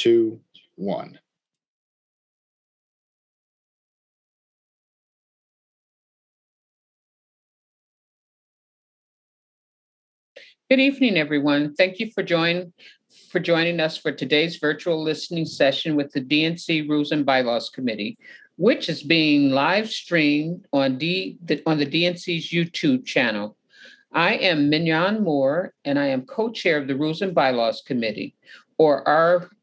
2, 1. Good evening, everyone. Thank you for joining us for today's virtual listening session with the DNC Rules and Bylaws Committee, which is being live streamed on the DNC's YouTube channel. I am Mignon Moore, and I am co-chair of the Rules and Bylaws Committee, or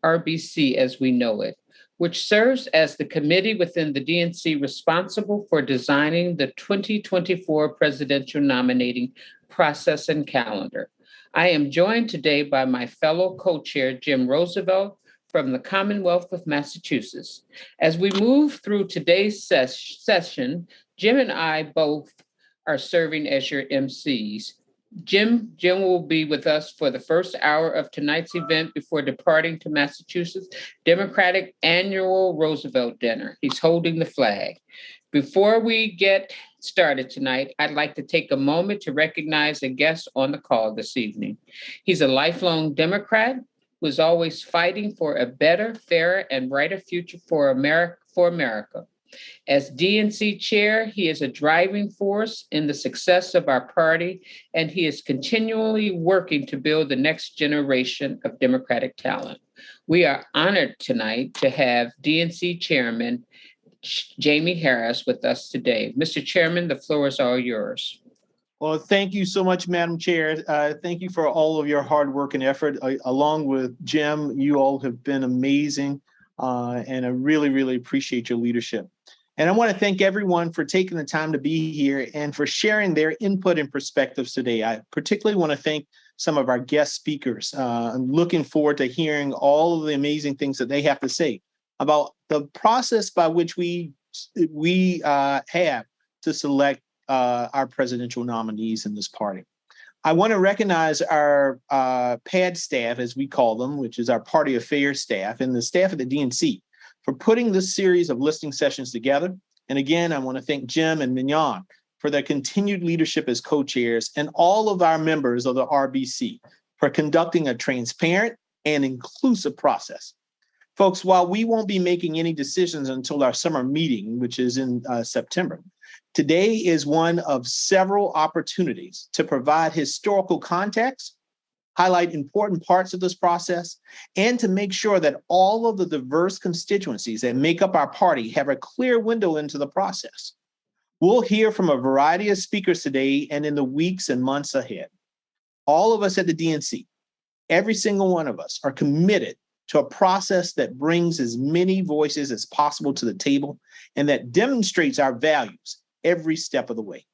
RBC as we know it, which serves as the committee within the DNC responsible for designing the 2024 presidential nominating process and calendar. I am joined today by my fellow co-chair, Jim Roosevelt, from the Commonwealth of Massachusetts. As we move through today's session, Jim and I both are serving as your MCs. Jim will be with us for the first hour of tonight's event before departing to Massachusetts Democratic Annual Roosevelt Dinner. He's holding the flag. Before we get started tonight, I'd like to take a moment to recognize a guest on the call this evening. He's a lifelong Democrat who is always fighting for a better, fairer, and brighter future for America. As DNC chair, he is a driving force in the success of our party, and he is continually working to build the next generation of Democratic talent. We are honored tonight to have DNC Chairman Jamie Harris with us today. Mr. Chairman, the floor is all yours. Well, thank you so much, Madam Chair. Thank you for all of your hard work and effort. Along with Jim, you all have been amazing, and I really, really appreciate your leadership. And I want to thank everyone for taking the time to be here and for sharing their input and perspectives today. I particularly want to thank some of our guest speakers. I'm looking forward to hearing all of the amazing things that they have to say about the process by which we have to select our presidential nominees in this party. I want to recognize our PAD staff, as we call them, which is our party affairs staff, and the staff at the DNC for putting this series of listening sessions together. And again, I want to thank Jim and Mignon for their continued leadership as co-chairs, and all of our members of the RBC for conducting a transparent and inclusive process. Folks, while we won't be making any decisions until our summer meeting, which is in September, today is one of several opportunities to provide historical context, highlight important parts of this process, and to make sure that all of the diverse constituencies that make up our party have a clear window into the process. We'll hear from a variety of speakers today and in the weeks and months ahead. All of us at the DNC, every single one of us, are committed to a process that brings as many voices as possible to the table and that demonstrates our values every step of the way.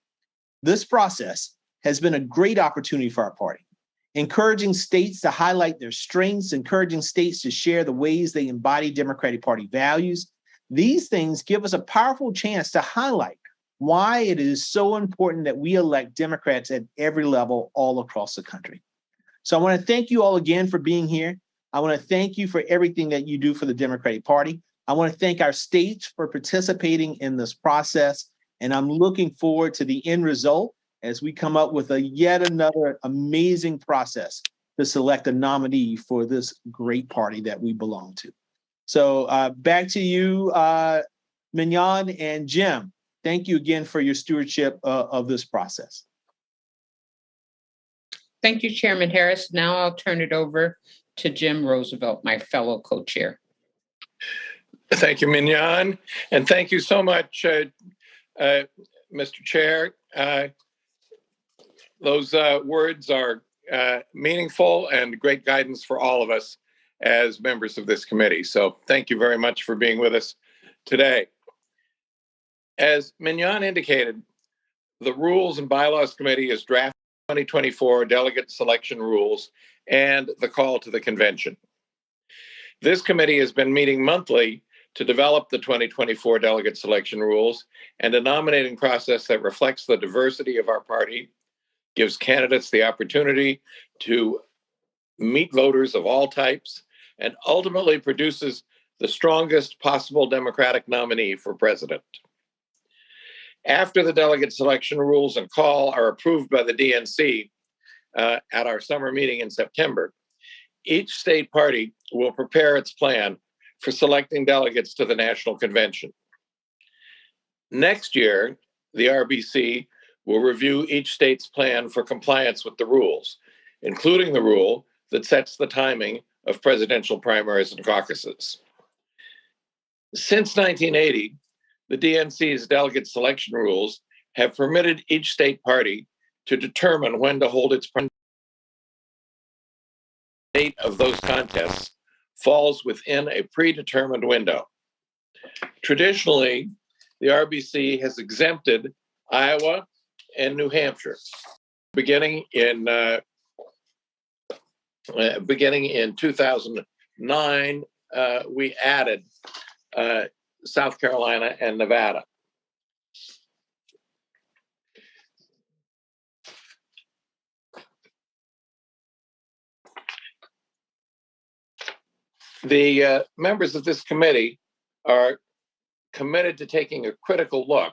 This process has been a great opportunity for our party, encouraging states to highlight their strengths, encouraging states to share the ways they embody Democratic Party values. These things give us a powerful chance to highlight why it is so important that we elect Democrats at every level all across the country. So I want to thank you all again for being here. I want to thank you for everything that you do for the Democratic Party. I want to thank our states for participating in this process, and I'm looking forward to the end result as we come up with yet another amazing process to select a nominee for this great party that we belong to. So back to you, Mignon and Jim. Thank you again for your stewardship of this process. Thank you, Chairman Harris. Now I'll turn it over to Jim Roosevelt, my fellow co-chair. Thank you, Mignon, and thank you so much, Mr. Chair. Those words are meaningful and great guidance for all of us as members of this committee. So thank you very much for being with us today. As Mignon indicated, the Rules and Bylaws Committee is drafting 2024 delegate selection rules and the call to the convention. This committee has been meeting monthly to develop the 2024 delegate selection rules and a nominating process that reflects the diversity of our party, gives candidates the opportunity to meet voters of all types, and ultimately produces the strongest possible Democratic nominee for president. After the delegate selection rules and call are approved by the DNC at our summer meeting in September, each state party will prepare its plan for selecting delegates to the National Convention. Next year, the RBC will review each state's plan for compliance with the rules, including the rule that sets the timing of presidential primaries and caucuses. Since 1980, the DNC's delegate selection rules have permitted each state party to determine when to hold its date of those contests falls within a predetermined window. Traditionally, the RBC has exempted Iowa and New Hampshire. Beginning in 2009, we added South Carolina and Nevada. The members of this committee are committed to taking a critical look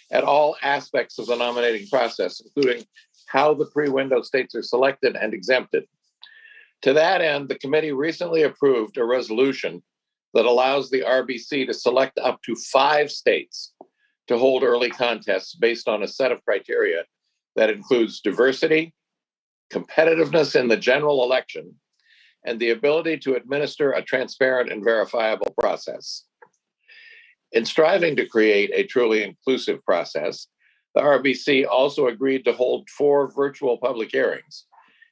at all aspects of the nominating process, including how the pre-window states are selected and exempted. To that end, the committee recently approved a resolution that allows the RBC to select up to 5 states to hold early contests based on a set of criteria that includes diversity, competitiveness in the general election, and the ability to administer a transparent and verifiable process. In striving to create a truly inclusive process, the RBC also agreed to hold 4 virtual public hearings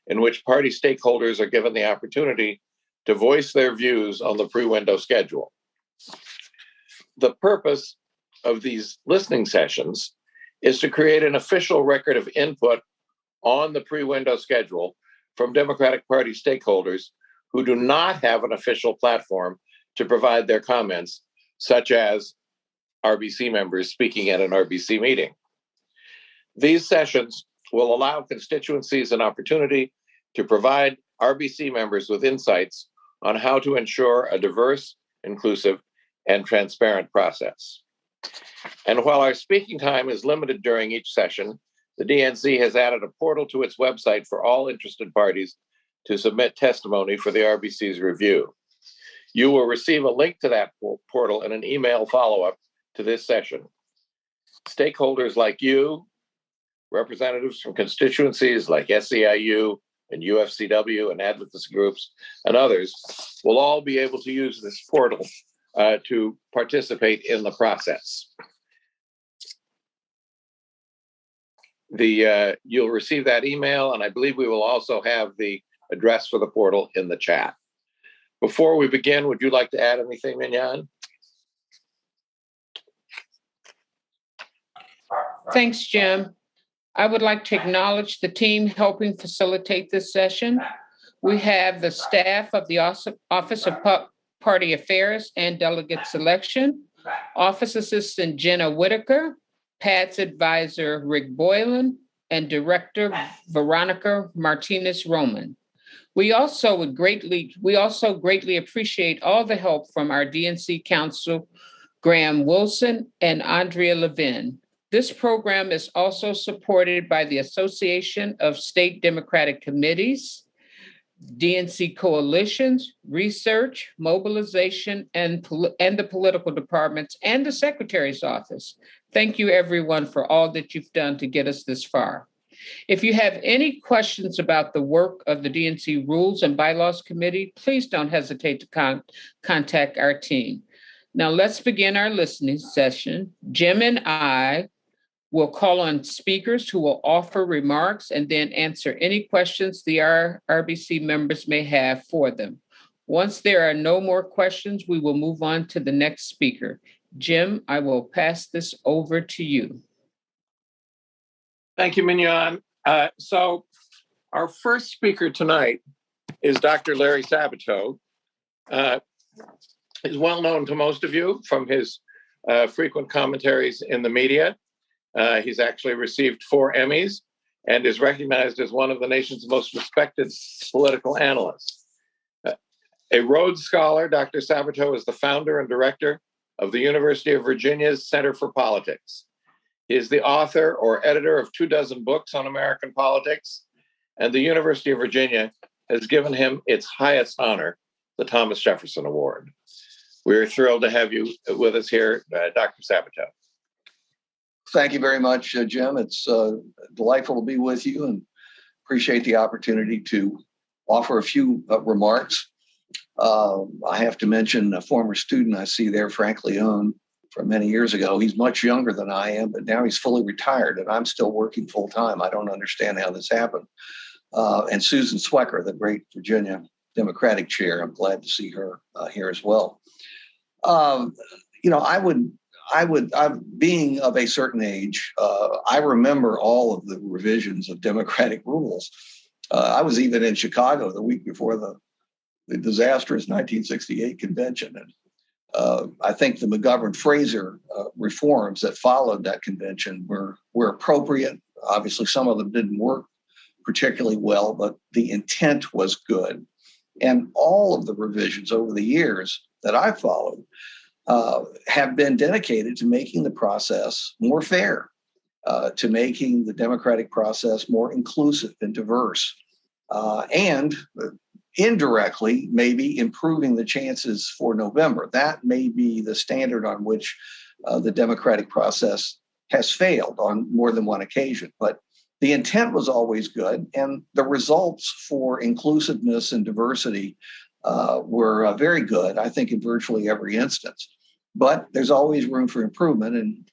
in which party stakeholders are given the opportunity to voice their views on the pre-window schedule. The purpose of these listening sessions is to create an official record of input on the pre-window schedule from Democratic Party stakeholders who do not have an official platform to provide their comments, such as RBC members speaking at an RBC meeting. These sessions will allow constituencies an opportunity to provide RBC members with insights on how to ensure a diverse, inclusive, and transparent process. And while our speaking time is limited during each session, the DNC has added a portal to its website for all interested parties to submit testimony for the RBC's review. You will receive a link to that portal in an email follow-up to this session. Stakeholders like you, representatives from constituencies like SEIU and UFCW and advocacy groups and others will all be able to use this portal to participate in the process. You'll receive that email, and I believe we will also have the address for the portal in the chat. Before we begin, would you like to add anything, Mignon? Thanks, Jim. I would like to acknowledge the team helping facilitate this session. We have the staff of the Office of Party Affairs and Delegate Selection, Office Assistant Jenna Whitaker, PATS Advisor Rick Boylan, and Director Veronica Martinez-Roman. We also greatly appreciate all the help from our DNC counsel, Graham Wilson and Andrea Levin. This program is also supported by the Association of State Democratic Committees, DNC coalitions, research, mobilization, and the political departments, and the Secretary's office. Thank you, everyone, for all that you've done to get us this far. If you have any questions about the work of the DNC Rules and Bylaws Committee, please don't hesitate to contact our team. Now let's begin our listening session. Jim and I will call on speakers who will offer remarks and then answer any questions the RBC members may have for them. Once there are no more questions, we will move on to the next speaker. Jim, I will pass this over to you. Thank you, Mignon. So our first speaker tonight is Dr. Larry Sabato. He's well known to most of you from his frequent commentaries in the media. He's actually received 4 Emmys and is recognized as one of the nation's most respected political analysts. A Rhodes Scholar, Dr. Sabato is the founder and director of the University of Virginia's Center for Politics. He is the author or editor of 24 books on American politics, and the University of Virginia has given him its highest honor, the Thomas Jefferson Award. We're thrilled to have you with us here, Dr. Sabato. Thank you very much, Jim. It's delightful to be with you and appreciate the opportunity to offer a few remarks. I have to mention a former student I see there, Frank Leone, from many years ago. He's much younger than I am, but now he's fully retired and I'm still working full time. I don't understand how this happened. And Susan Swecker, the great Virginia Democratic chair. I'm glad to see her here as well. I'm being of a certain age, I remember all of the revisions of democratic rules. I was even in Chicago the week before the disastrous 1968 convention. And I think the McGovern-Fraser reforms that followed that convention were appropriate. Obviously, some of them didn't work particularly well, but the intent was good. And all of the revisions over the years that I've followed have been dedicated to making the process more fair, to making the democratic process more inclusive and diverse, and indirectly maybe improving the chances for November. That may be the standard on which the democratic process has failed on more than one occasion. But the intent was always good, and the results for inclusiveness and diversity were very good, I think, in virtually every instance. But there's always room for improvement, and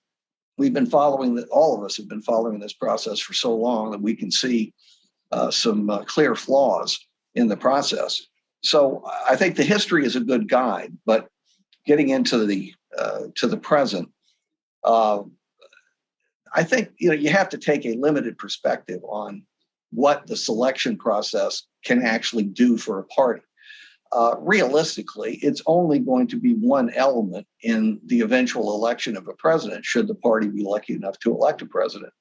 we've been following that. All of us have been following this process for so long that we can see some clear flaws in the process. So I think the history is a good guide, but getting into the present, I think you have to take a limited perspective on what the selection process can actually do for a party. Realistically, it's only going to be one element in the eventual election of a president, should the party be lucky enough to elect a president.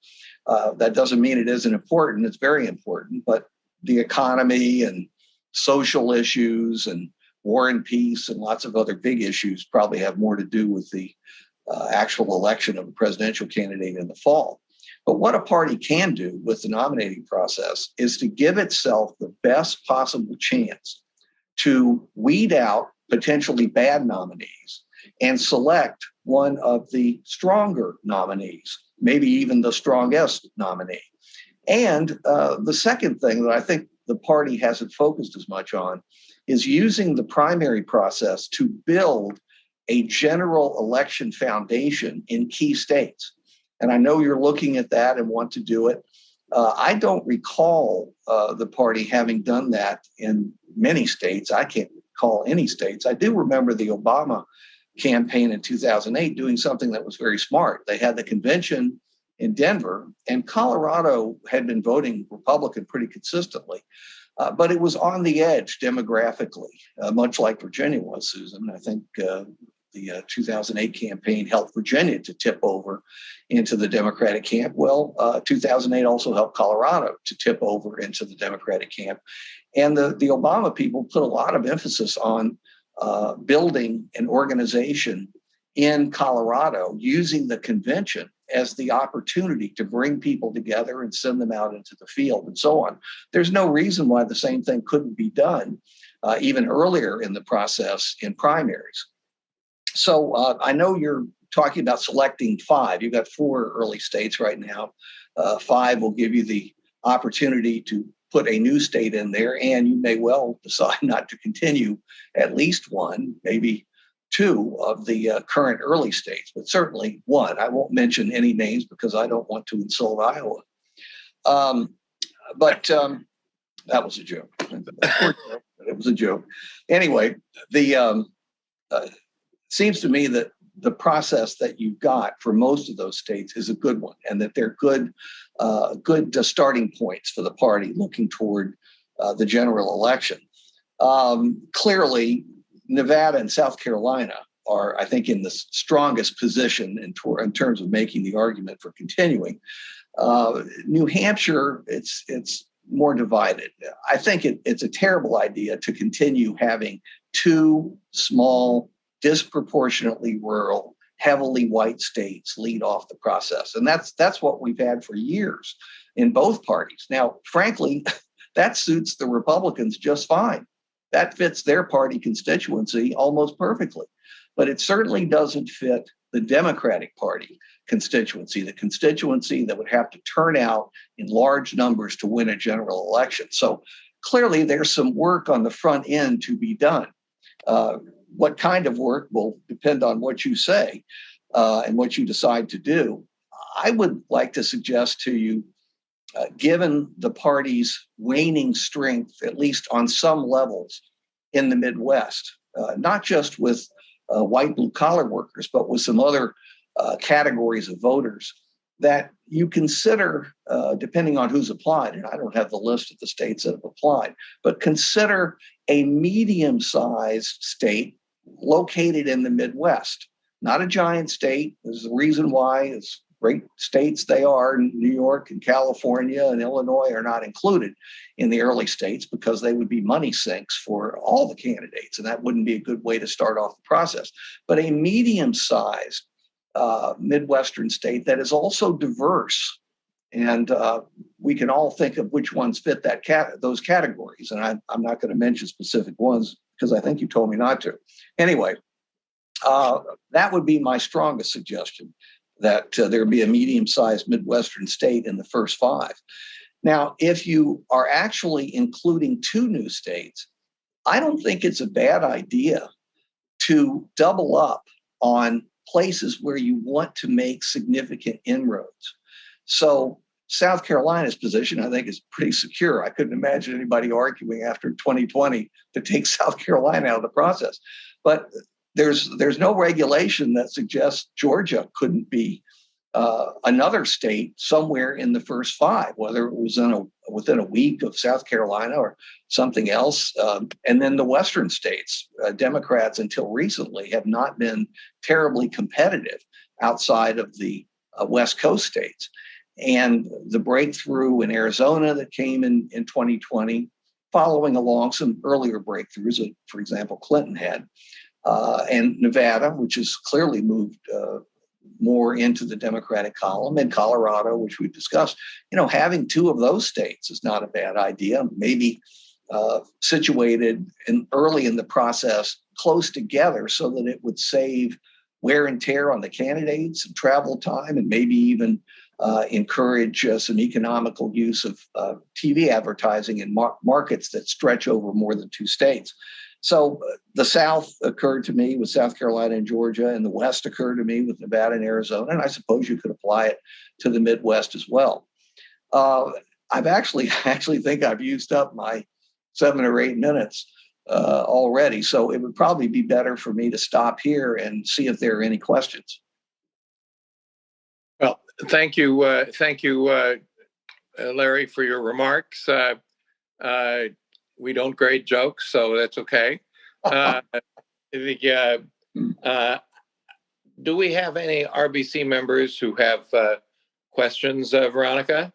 That doesn't mean it isn't important. It's very important, but the economy and social issues and war and peace and lots of other big issues probably have more to do with the actual election of a presidential candidate in the fall. But what a party can do with the nominating process is to give itself the best possible chance to weed out potentially bad nominees and select one of the stronger nominees, maybe even the strongest nominee. And the second thing that I think the party hasn't focused as much on is using the primary process to build a general election foundation in key states. And I know you're looking at that and want to do it. I don't recall the party having done that in many states. I can't recall any states. I do remember the Obama campaign in 2008 doing something that was very smart. They had the convention in Denver, and Colorado had been voting Republican pretty consistently, but it was on the edge demographically, much like Virginia was, Susan. I think the 2008 campaign helped Virginia to tip over into the Democratic camp. Well, 2008 also helped Colorado to tip over into the Democratic camp. And the Obama people put a lot of emphasis on building an organization in Colorado, using the convention as the opportunity to bring people together and send them out into the field and so on. There's no reason why the same thing couldn't be done even earlier in the process in primaries. So I know you're talking about selecting 5. You've got 4 early states right now. 5 will give you the opportunity to put a new state in there, and you may well decide not to continue at least 1, maybe 2 of the current early states, but certainly 1. I won't mention any names because I don't want to insult Iowa. But that was a joke. It was a joke. Anyway, seems to me that the process that you've got for most of those states is a good one, and that they're good starting points for the party looking toward the general election. Clearly, Nevada and South Carolina are, I think, in the strongest position in terms of making the argument for continuing. New Hampshire, it's more divided. I think it's a terrible idea to continue having 2 small, disproportionately rural, heavily white states lead off the process. And that's what we've had for years in both parties. Now, frankly, that suits the Republicans just fine. That fits their party constituency almost perfectly. But it certainly doesn't fit the Democratic Party constituency, the constituency that would have to turn out in large numbers to win a general election. So clearly there's some work on the front end to be done. What kind of work will depend on what you say and what you decide to do. I would like to suggest to you, given the party's waning strength, at least on some levels in the Midwest, not just with white blue-collar workers, but with some other categories of voters, that you consider, depending on who's applied, and I don't have the list of the states that have applied, but consider a medium-sized state located in the Midwest. Not a giant state. There's a reason why, as great states they are, New York and California and Illinois are not included in the early states because they would be money sinks for all the candidates, and that wouldn't be a good way to start off the process. But a medium-sized Midwestern state that is also diverse, and we can all think of which ones fit those categories. And I'm not going to mention specific ones because I think you told me not to. Anyway, that would be my strongest suggestion, that there be a medium-sized Midwestern state in the first 5. Now, if you are actually including 2 new states, I don't think it's a bad idea to double up on places where you want to make significant inroads. So South Carolina's position, I think, is pretty secure. I couldn't imagine anybody arguing after 2020 to take South Carolina out of the process. But there's no regulation that suggests Georgia couldn't be another state somewhere in the first 5, whether it was within a week of South Carolina or something else. And then the Western states, Democrats until recently have not been terribly competitive outside of the West Coast states. And the breakthrough in Arizona that came in 2020, following along some earlier breakthroughs that, for example, Clinton had, and Nevada, which has clearly moved more into the Democratic column, and Colorado, which we've discussed. Having 2 of those states is not a bad idea. Maybe situated early in the process, close together, so that it would save wear and tear on the candidates and travel time, and maybe even encourage some economical use of TV advertising in markets that stretch over more than 2 states. So the South occurred to me with South Carolina and Georgia, and the West occurred to me with Nevada and Arizona, and I suppose you could apply it to the Midwest as well. I've actually think I've used up my 7 or 8 minutes already, so it would probably be better for me to stop here and see if there are any questions. Well, thank you, Larry, for your remarks. We don't grade jokes, so that's okay. Do we have any RBC members who have questions, Veronica?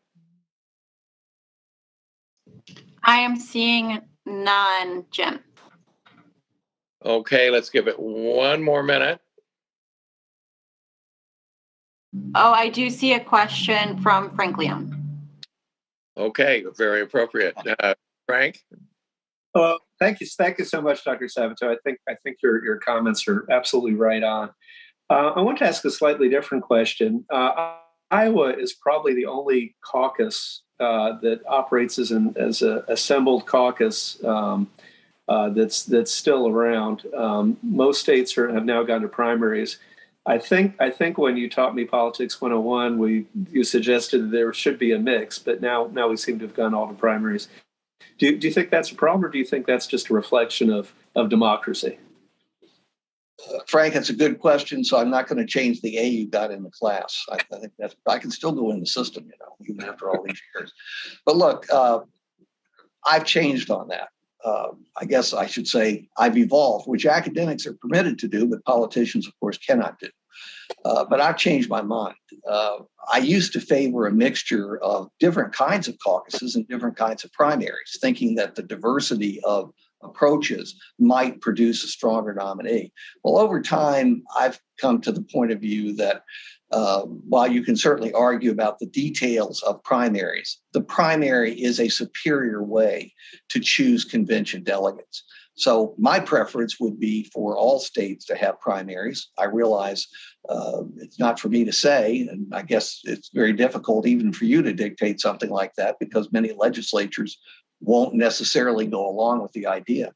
I am seeing none, Jim. Okay, let's give it 1 more minute. Oh, I do see a question from Frank Leon. Okay, very appropriate. Frank? Thank you so much, Dr. Sabato. I think your comments are absolutely right on. I want to ask a slightly different question. Iowa is probably the only caucus that operates as an assembled caucus that's still around. Most states have now gone to primaries. I think when you taught me Politics 101, you suggested there should be a mix, but now we seem to have gone all to primaries. Do you think that's a problem, or do you think that's just a reflection of democracy? Frank, it's a good question, so I'm not going to change the A you got in the class. I think I can still go in the system, even after all these years. But look, I've changed on that. I guess I should say I've evolved, which academics are permitted to do, but politicians, of course, cannot do. But I've changed my mind. I used to favor a mixture of different kinds of caucuses and different kinds of primaries, thinking that the diversity of approaches might produce a stronger nominee. Well, over time, I've come to the point of view that While you can certainly argue about the details of primaries, the primary is a superior way to choose convention delegates. So my preference would be for all states to have primaries. I realize it's not for me to say, and I guess it's very difficult even for you to dictate something like that because many legislatures won't necessarily go along with the idea.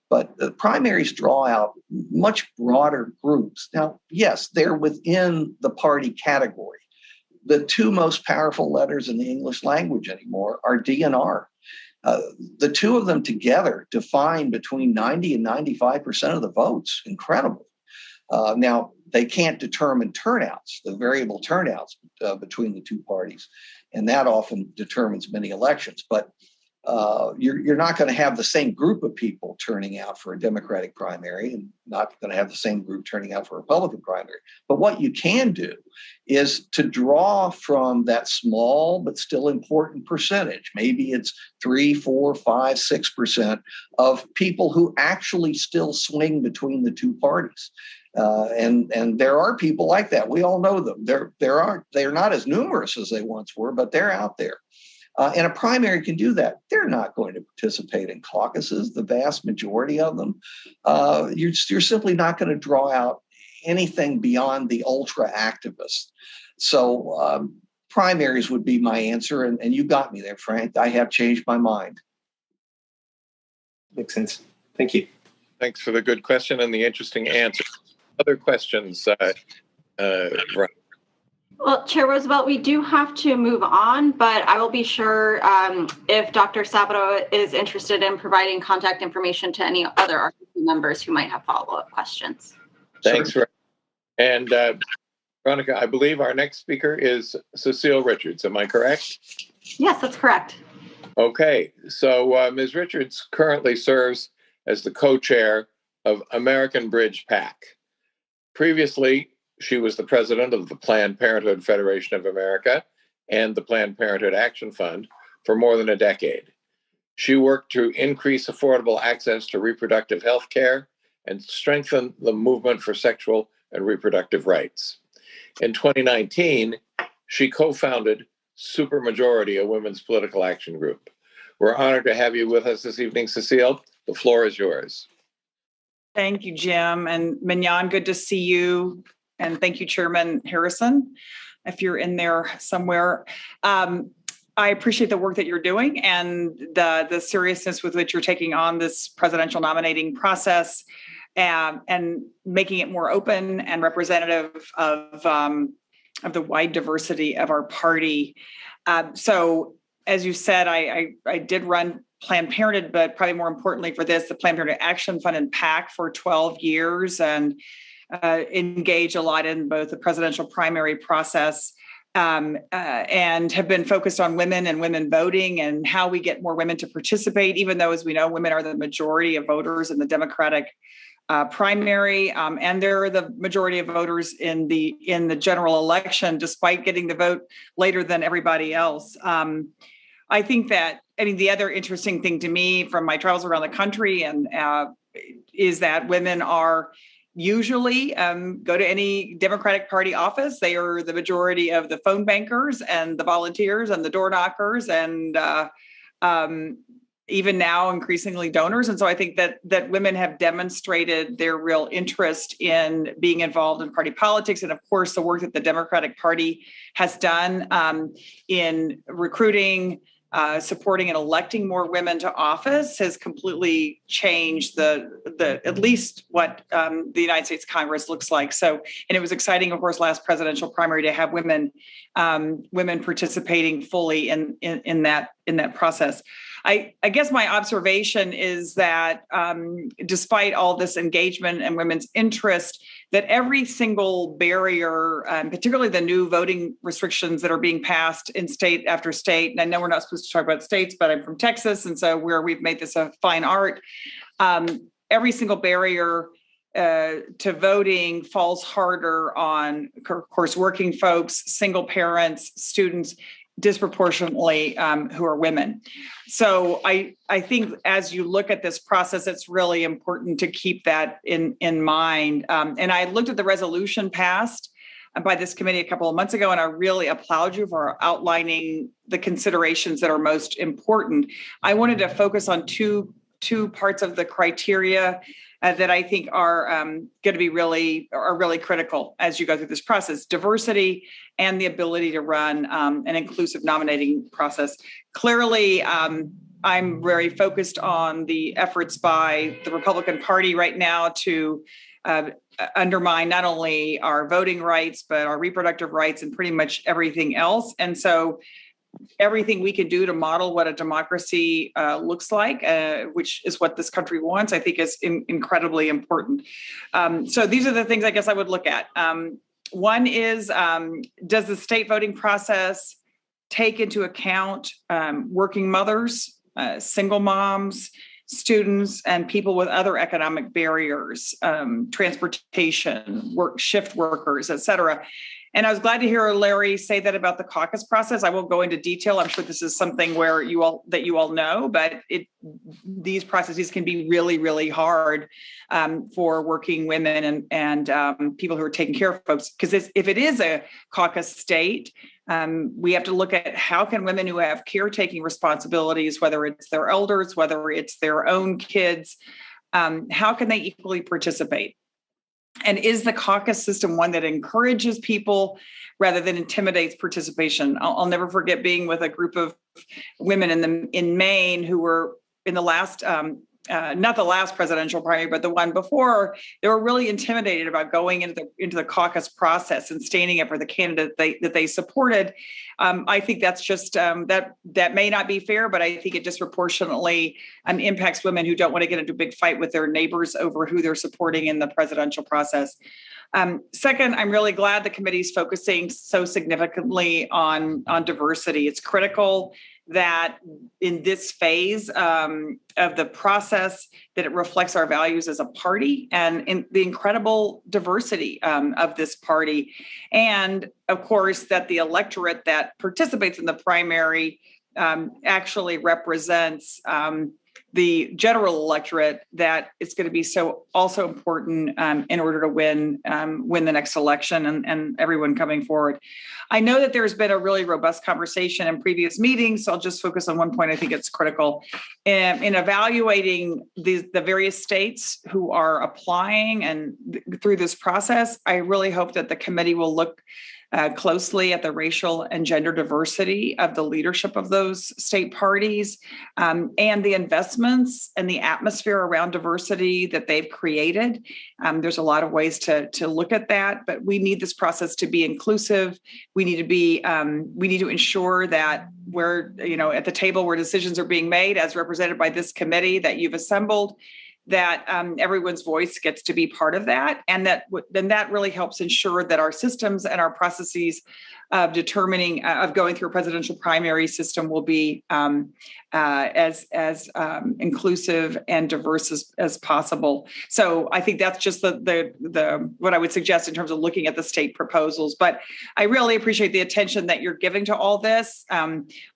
But the primaries draw out much broader groups. Now, yes, they're within the party category. The two most powerful letters in the English language anymore are D and R. The two of them together define between 90 and 95% of the votes. Incredible. Now, they can't determine turnouts, the variable turnouts between the two parties, and that often determines many elections. But you're not going to have the same group of people turning out for a Democratic primary and not going to have the same group turning out for a Republican primary. But what you can do is to draw from that small but still important percentage. Maybe it's 3, 4, 5, 6% of people who actually still swing between the two parties. And there are people like that. We all know them. They're not as numerous as they once were, but they're out there. And a primary can do that. They're not going to participate in caucuses, the vast majority of them. You're simply not going to draw out anything beyond the ultra activists. So primaries would be my answer. And you got me there, Frank. I have changed my mind. Makes sense. Thank you. Thanks for the good question and the interesting answer. Other questions, Veronica? Well, Chair Roosevelt, we do have to move on, but I will be sure if Dr. Sabato is interested in providing contact information to any other RCC members who might have follow-up questions. Thanks, sure. And Veronica, I believe our next speaker is Cecile Richards. Am I correct? Yes, that's correct. Okay, so Ms. Richards currently serves as the co-chair of American Bridge PAC. Previously, she was the president of the Planned Parenthood Federation of America and the Planned Parenthood Action Fund for more than a decade. She worked to increase affordable access to reproductive health care and strengthen the movement for sexual and reproductive rights. In 2019, she co-founded Supermajority, a women's political action group. We're honored to have you with us this evening, Cecile. The floor is yours. Thank you, Jim. And Mignon, good to see you. And thank you, Chairman Harrison, if you're in there somewhere. I appreciate the work that you're doing and the seriousness with which you're taking on this presidential nominating process and making it more open and representative of the wide diversity of our party. So, as you said, I did run Planned Parenthood, but probably more importantly for this, the Planned Parenthood Action Fund and PAC for 12 years and engage a lot in both the presidential primary process and have been focused on women and women voting and how we get more women to participate, even though, as we know, women are the majority of voters in the Democratic primary, and they're the majority of voters in the general election, despite getting the vote later than everybody else. I think that, the other interesting thing to me from my travels around the country and is that women are usually go to any Democratic Party office. They are the majority of the phone bankers and the volunteers and the door knockers and even now increasingly donors. And so I think that women have demonstrated their real interest in being involved in party politics. And of course, the work that the Democratic Party has done in recruiting, supporting and electing more women to office has completely changed the at least what the United States Congress looks like. So, and it was exciting, of course, last presidential primary to have women participating fully in that process. I guess my observation is that despite all this engagement and women's interest, that every single barrier, particularly the new voting restrictions that are being passed in state after state, and I know we're not supposed to talk about states, but I'm from Texas, and so we've made this a fine art. Every single barrier to voting falls harder on, of course, working folks, single parents, students, disproportionately who are women. So I think as you look at this process, it's really important to keep that in mind. And I looked at the resolution passed by this committee a couple of months ago, and I really applaud you for outlining the considerations that are most important. I wanted to focus on two parts of the criteria that I think are going to be really critical as you go through this process: diversity and the ability to run an inclusive nominating process. Clearly, I'm very focused on the efforts by the Republican Party right now to undermine not only our voting rights, but our reproductive rights and pretty much everything else. And so everything we can do to model what a democracy looks like, which is what this country wants, I think is incredibly important. So these are the things I guess I would look at. One is, does the state voting process take into account working mothers, single moms, students, and people with other economic barriers, transportation, shift workers, et cetera? And I was glad to hear Larry say that about the caucus process. I won't go into detail. I'm sure this is something where you all know, but these processes can be really, really hard for working women and people who are taking care of folks. Because if it is a caucus state, we have to look at how can women who have caretaking responsibilities, whether it's their elders, whether it's their own kids, how can they equally participate? And is the caucus system one that encourages people rather than intimidates participation? I'll never forget being with a group of women in Maine who were in the last, not the last presidential primary, but the one before. They were really intimidated about going into the caucus process and standing up for the candidate that they supported. I think that's just that may not be fair, but I think it disproportionately impacts women who don't want to get into a big fight with their neighbors over who they're supporting in the presidential process. Second, I'm really glad the committee is focusing so significantly on diversity. It's critical that in this phase of the process that it reflects our values as a party and in the incredible diversity of this party. And of course, that the electorate that participates in the primary actually represents the general electorate, that it's going to be so also important in order to win the next election and everyone coming forward. I know that there's been a really robust conversation in previous meetings, so I'll just focus on one point. I think it's critical in evaluating the various states who are applying and through this process. I really hope that the committee will look closely at the racial and gender diversity of the leadership of those state parties and the investments and the atmosphere around diversity that they've created. There's a lot of ways to look at that, but we need this process to be inclusive. We need to ensure that we're, at the table where decisions are being made as represented by this committee that you've assembled, that everyone's voice gets to be part of that. And then that really helps ensure that our systems and our processes of determining, of going through a presidential primary system will be as inclusive and diverse as possible. So I think that's just the what I would suggest in terms of looking at the state proposals. But I really appreciate the attention that you're giving to all this.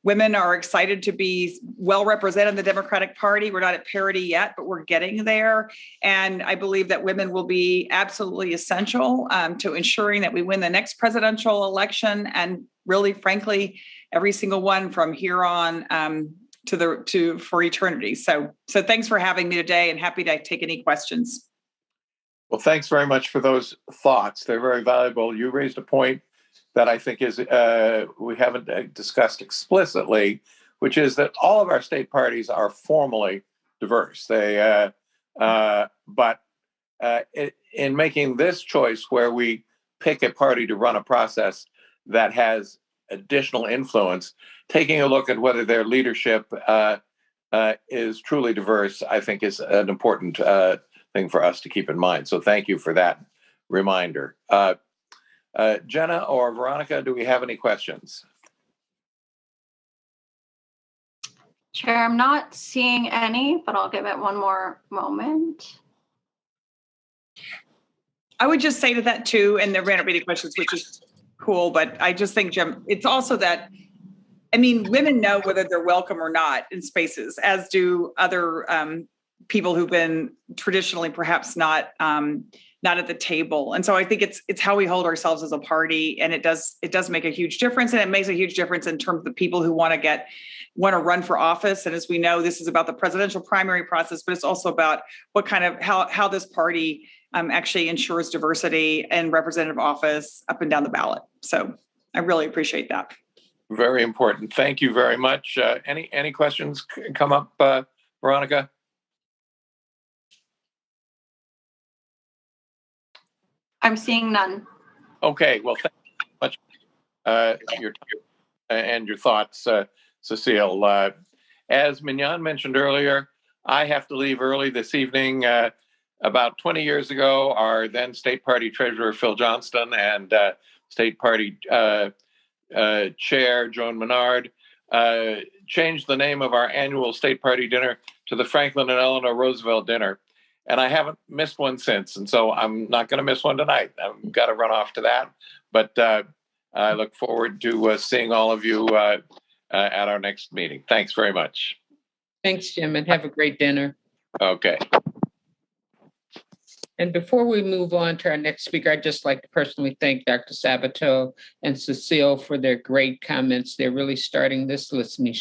Women are excited to be well represented in the Democratic Party. We're not at parity yet, but we're getting there. And I believe that women will be absolutely essential to ensuring that we win the next presidential election, and really, frankly, every single one from here on for eternity. So thanks for having me today, and happy to take any questions. Well, thanks very much for those thoughts. They're very valuable. You raised a point that I think is we haven't discussed explicitly, which is that all of our state parties are formally diverse. They, but in making this choice where we pick a party to run a process that has additional influence, taking a look at whether their leadership is truly diverse, I think is an important thing for us to keep in mind. So thank you for that reminder. Jenna or Veronica, do we have any questions? Chair, I'm not seeing any, but I'll give it one more moment. I would just say to that too, and there may not be any questions, which is cool, but I just think, Jim, it's also that, women know whether they're welcome or not in spaces, as do other people who've been traditionally perhaps not not at the table. And so I think it's how we hold ourselves as a party, and it does make a huge difference, and it makes a huge difference in terms of the people who want to run for office. And as we know, this is about the presidential primary process, but it's also about what kind of how this party actually ensures diversity and representative office up and down the ballot. So I really appreciate that. Very important. Thank you very much. Any questions come up, Veronica? I'm seeing none. Okay. Well, thank you so much your time and your thoughts, Cecile. As Mignon mentioned earlier, I have to leave early this evening. About 20 years ago, our then state party treasurer, Phil Johnston, and state party chair, Joan Menard, changed the name of our annual state party dinner to the Franklin and Eleanor Roosevelt dinner. And I haven't missed one since. And so I'm not going to miss one tonight. I've got to run off to that. But I look forward to seeing all of you at our next meeting. Thanks very much. Thanks, Jim, and have a great dinner. Okay. And before we move on to our next speaker, I'd just like to personally thank Dr. Sabato and Cecile for their great comments. They're really starting this listening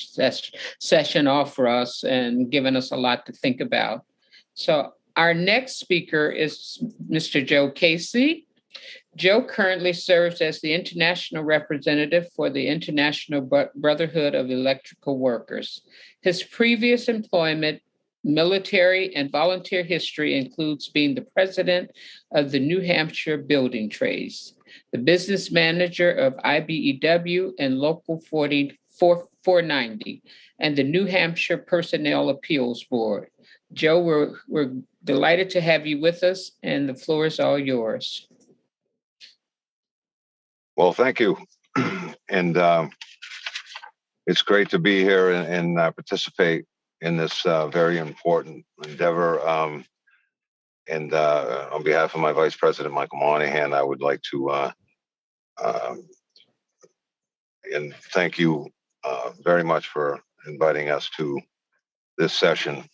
session off for us and giving us a lot to think about. So our next speaker is Mr. Joe Casey. Joe currently serves as the international representative for the International Brotherhood of Electrical Workers. His previous employment, military, and volunteer history includes being the president of the New Hampshire Building Trades, the business manager of IBEW and Local 490, and the New Hampshire Personnel Appeals Board. Joe, we're delighted to have you with us, and the floor is all yours. Well, thank you. And it's great to be here and participate in this very important endeavor. And on behalf of my Vice President, Michael Monahan, I would like to and thank you very much for inviting us to this session.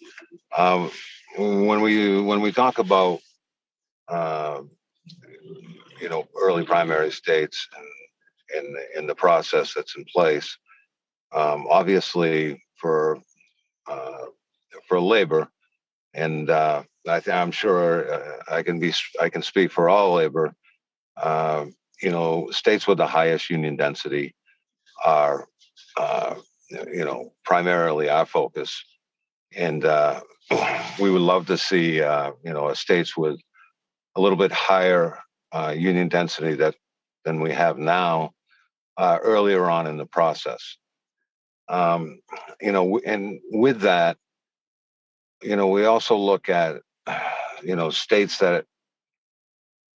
When we talk about early primary states and the process that's in place, obviously for labor, and I'm sure I can speak for all labor. States with the highest union density are primarily our focus, and we would love to see states with a little bit higher union density than we have now earlier on in the process. And with that, we also look at, states that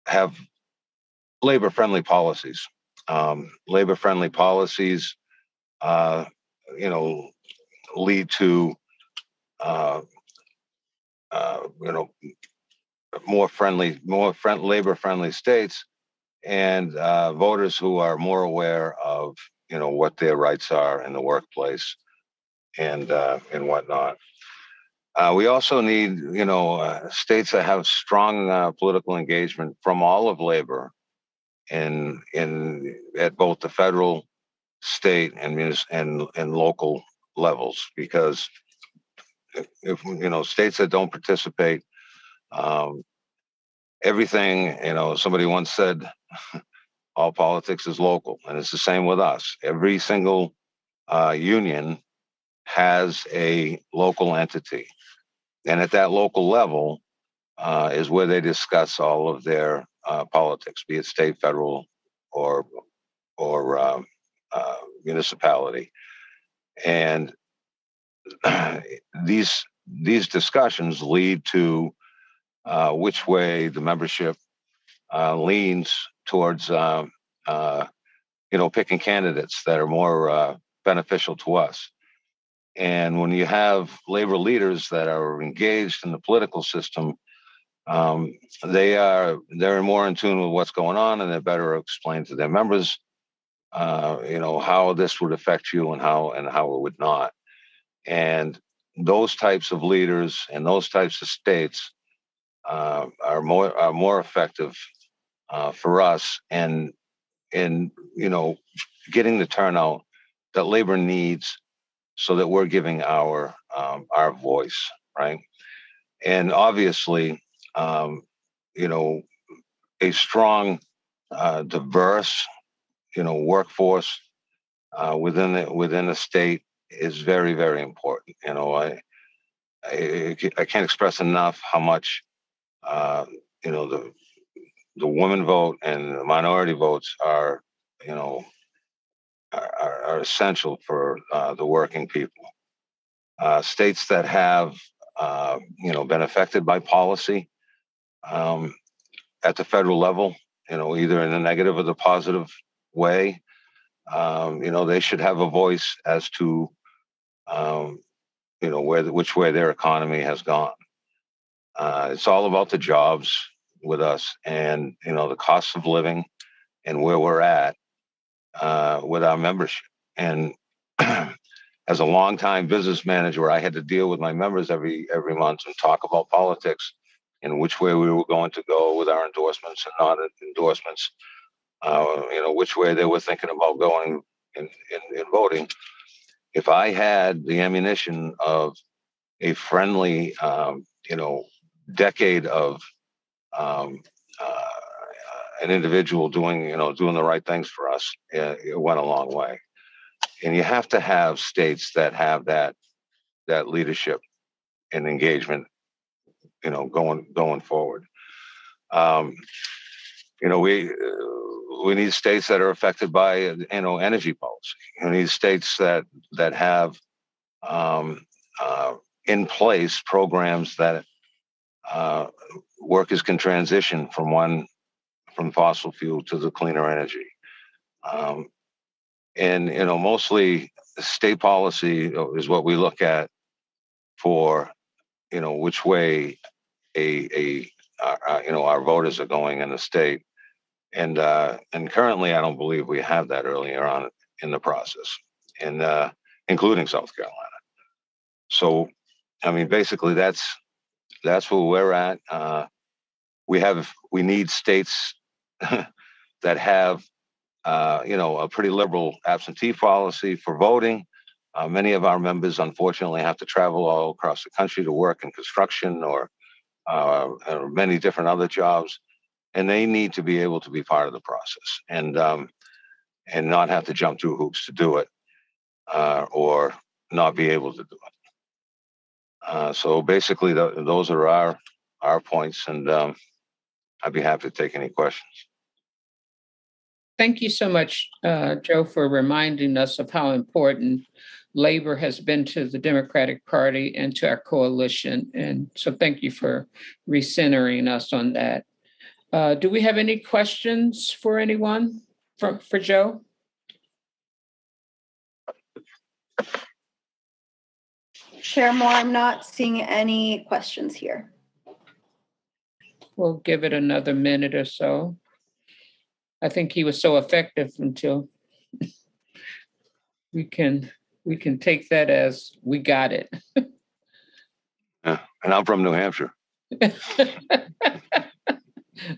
have labor-friendly policies. Labor-friendly policies, lead to, more labor-friendly states, and voters who are more aware of, what their rights are in the workplace and whatnot. We also need, states that have strong political engagement from all of labor at both the federal, state, and local levels, because if states that don't participate, everything, somebody once said, all politics is local, and it's the same with us. Every single union has a local entity, and at that local level is where they discuss all of their politics, be it state, federal, or municipality. And these discussions lead to which way the membership leans towards, picking candidates that are more beneficial to us. And when you have labor leaders that are engaged in the political system, they're more in tune with what's going on, and they're better explain to their members, how this would affect you and how it would not. And those types of leaders and those types of states are more effective for us, and getting the turnout that labor needs, so that we're giving our voice, right? And obviously, a strong, diverse, workforce within the state is very, very important. I can't express enough how much the women vote and the minority votes are essential for the working people. States that have been affected by policy at the federal level, either in the negative or the positive way, they should have a voice as to which way their economy has gone. It's all about the jobs with us, and the cost of living, and where we're at with our membership. And as a longtime business manager, I had to deal with my members every month and talk about politics and which way we were going to go with our endorsements and non-endorsements. Which way they were thinking about going in voting. If I had the ammunition of a friendly, decade of an individual doing the right things for us, it went a long way. And you have to have states that have that leadership and engagement, going forward. We need states that are affected by energy policy. We need states that have in place programs that workers can transition from fossil fuel to the cleaner energy. And mostly state policy is what we look at for which way our voters are going in the state. And currently, I don't believe we have that earlier on in the process, and including South Carolina. So, basically, that's where we're at. We need states that have a pretty liberal absentee policy for voting. Many of our members, unfortunately, have to travel all across the country to work in construction or many different other jobs. And they need to be able to be part of the process and not have to jump through hoops to do it, or not be able to do it. So basically, those are our points, and I'd be happy to take any questions. Thank you so much, Joe, for reminding us of how important labor has been to the Democratic Party and to our coalition. And so thank you for recentering us on that. Do we have any questions for anyone for Joe? Chair Moore, I'm not seeing any questions here. We'll give it another minute or so. I think he was so effective until we can take that as we got it. Yeah, and I'm from New Hampshire.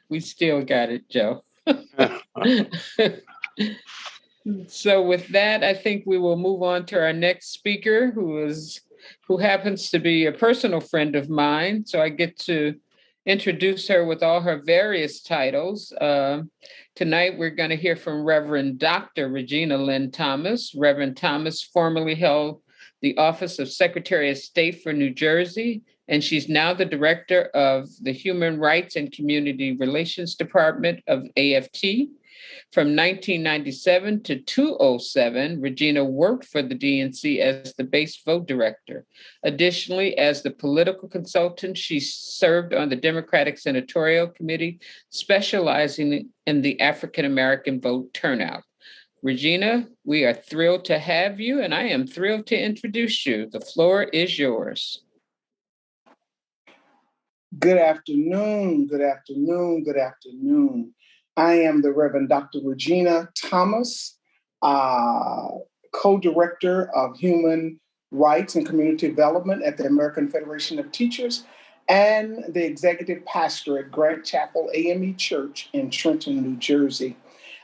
We still got it, Joe. So with that, I think we will move on to our next speaker, who happens to be a personal friend of mine. So I get to introduce her with all her various titles. Tonight, we're going to hear from Reverend Dr. Regina Lynn Thomas. Reverend Thomas formerly held the office of Secretary of State for New Jersey, and she's now the director of the Human Rights and Community Relations Department of AFT. From 1997 to 2007, Regina worked for the DNC as the base vote director. Additionally, as the political consultant, she served on the Democratic Senatorial Committee, specializing in the African American vote turnout. Regina, we are thrilled to have you, and I am thrilled to introduce you. The floor is yours. Good afternoon, good afternoon, good afternoon. I am the Reverend Dr. Regina Thomas, co-director of Human Rights and Community Development at the American Federation of Teachers, and the executive pastor at Grant Chapel AME Church in Trenton, New Jersey.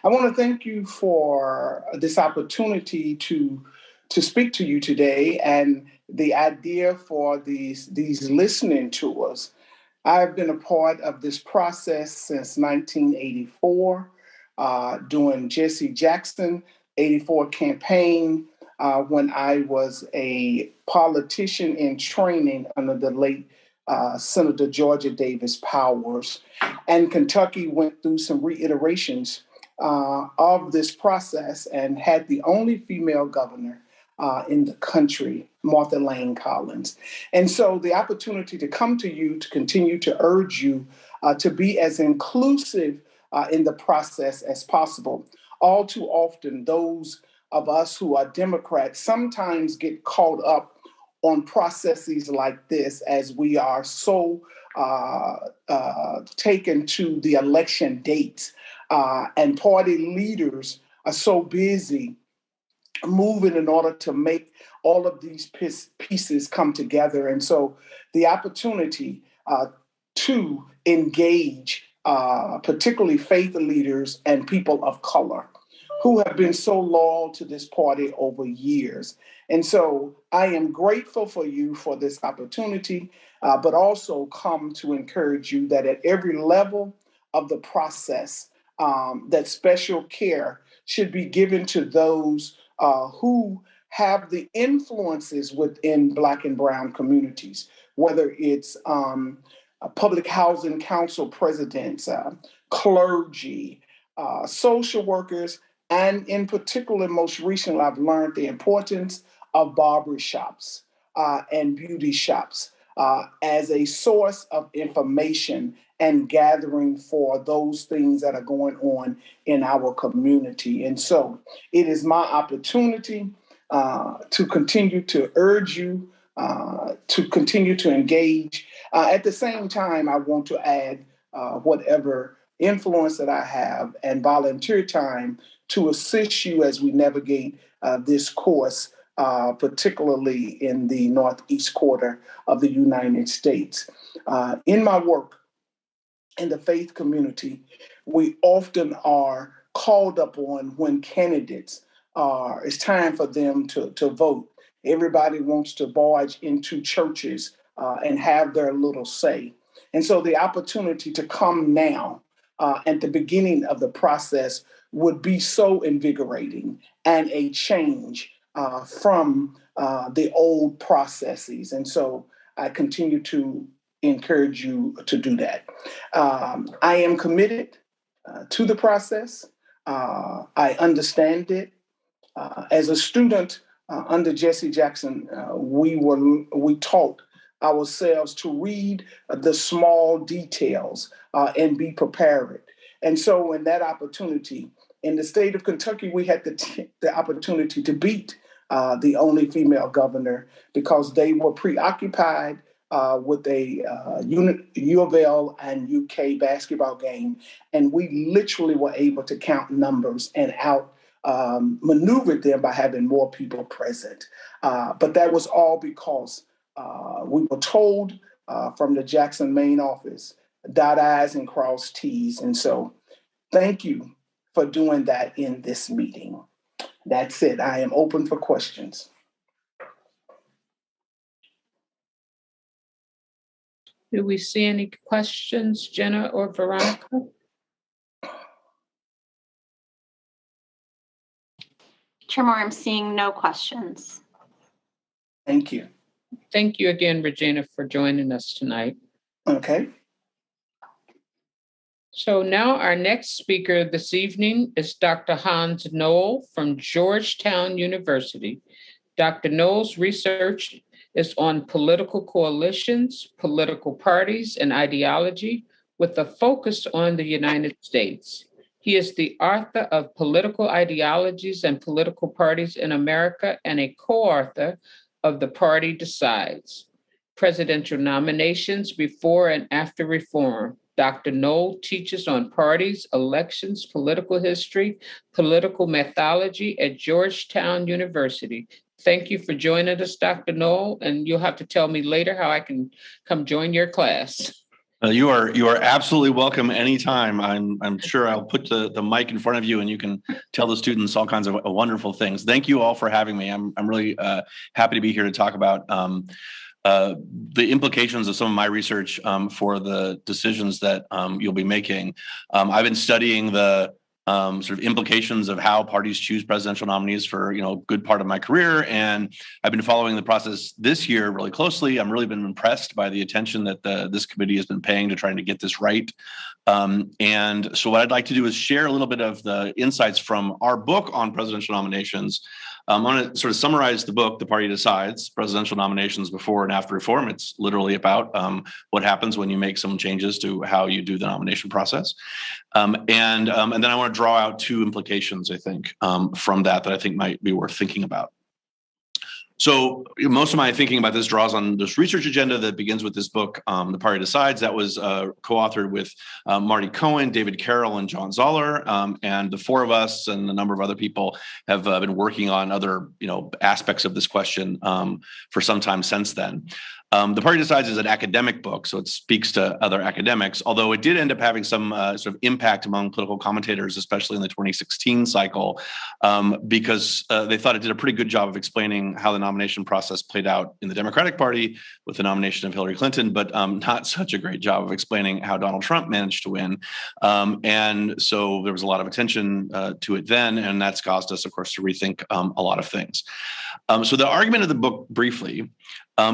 I want to thank you for this opportunity to speak to you today and the idea for these listening tours. I've been a part of this process since 1984, doing Jesse Jackson 84 campaign when I was a politician in training under the late Senator Georgia Davis Powers. And Kentucky went through some reiterations of this process and had the only female governor in the country, Martha Lane Collins. And so the opportunity to come to you to continue to urge you to be as inclusive in the process as possible. All too often, those of us who are Democrats sometimes get caught up on processes like this as we are so taken to the election dates and party leaders are so busy moving in order to make all of these pieces come together. And so the opportunity to engage particularly faith leaders and people of color who have been so loyal to this party over years. And so I am grateful for you for this opportunity, but also come to encourage you that at every level of the process, that special care should be given to those who have the influences within Black and Brown communities, whether it's public housing council presidents, clergy, social workers, and in particular, most recently, I've learned the importance of barber shops and beauty shops as a source of information and gathering for those things that are going on in our community. And so it is my opportunity to continue to urge you to continue to engage. At the same time, I want to add whatever influence that I have and volunteer time to assist you as we navigate this course, particularly in the Northeast quarter of the United States. In my work in the faith community, we often are called upon when candidates it's time for them to vote. Everybody wants to barge into churches and have their little say. And so the opportunity to come now at the beginning of the process would be so invigorating and a change from the old processes. And so I continue to encourage you to do that. I am committed to the process. I understand it. As a student under Jesse Jackson, we taught ourselves to read the small details and be prepared. And so in that opportunity, in the state of Kentucky, we had the opportunity to beat the only female governor because they were preoccupied with a U of L and UK basketball game. And we literally were able to count numbers and maneuvered them by having more people present. But that was all because we were told from the Jackson main office, dot I's and cross T's. And so thank you for doing that in this meeting. That's it. I am open for questions. Do we see any questions, Jenna or Veronica? Chair Moore, I'm seeing no questions. Thank you. Thank you again, Regina, for joining us tonight. Okay. So now our next speaker this evening is Dr. Hans Knoll from Georgetown University. Dr. Knoll's research is on political coalitions, political parties, and ideology with a focus on the United States. He is the author of Political Ideologies and Political Parties in America and a co-author of The Party Decides, Presidential Nominations Before and After Reform. Dr. Knoll teaches on parties, elections, political history, political methodology at Georgetown University. Thank you for joining us, Dr. Knoll, and you'll have to tell me later how I can come join your class. You are absolutely welcome anytime. I'm sure I'll put the mic in front of you and you can tell the students all kinds of wonderful things. Thank you all for having me. I'm really happy to be here to talk about the implications of some of my research for the decisions that you'll be making. I've been studying the sort of implications of how parties choose presidential nominees for a good part of my career, and I've been following the process this year really closely. I'm really been impressed by the attention that this committee has been paying to trying to get this right. And so what I'd like to do is share a little bit of the insights from our book on presidential nominations. I want to sort of summarize the book, The Party Decides, Presidential Nominations Before and After Reform. It's literally about what happens when you make some changes to how you do the nomination process. And then I want to draw out two implications, I think, from that I think might be worth thinking about. So most of my thinking about this draws on this research agenda that begins with this book, The Party Decides, that was co-authored with Marty Cohen, David Carroll, and John Zoller. And the four of us and a number of other people have been working on other aspects of this question for some time since then. The Party Decides is an academic book, so it speaks to other academics, although it did end up having some sort of impact among political commentators, especially in the 2016 cycle, because they thought it did a pretty good job of explaining how the nomination process played out in the Democratic Party with the nomination of Hillary Clinton, but not such a great job of explaining how Donald Trump managed to win. And so there was a lot of attention to it then, and that's caused us, of course, to rethink a lot of things. So the argument of the book, briefly,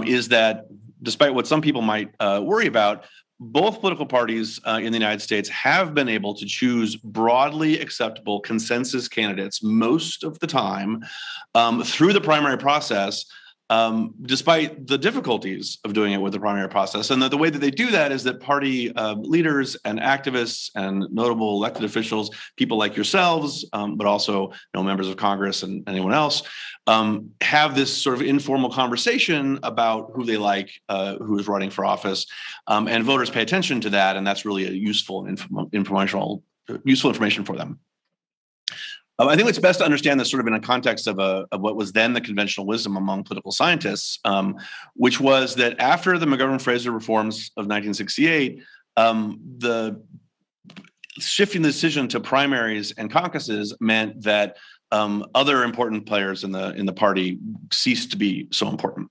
is that despite what some people might worry about, both political parties in the United States have been able to choose broadly acceptable consensus candidates most of the time through the primary process, despite the difficulties of doing it with the primary process. And the way that they do that is that party leaders and activists and notable elected officials, people like yourselves, but also members of Congress and anyone else, have this sort of informal conversation about who they like, who is running for office, and voters pay attention to that, and that's really a useful information for them. I think it's best to understand this sort of in a context of what was then the conventional wisdom among political scientists, which was that after the McGovern-Fraser reforms of 1968, the shifting the decision to primaries and caucuses meant that other important players in the party ceased to be so important.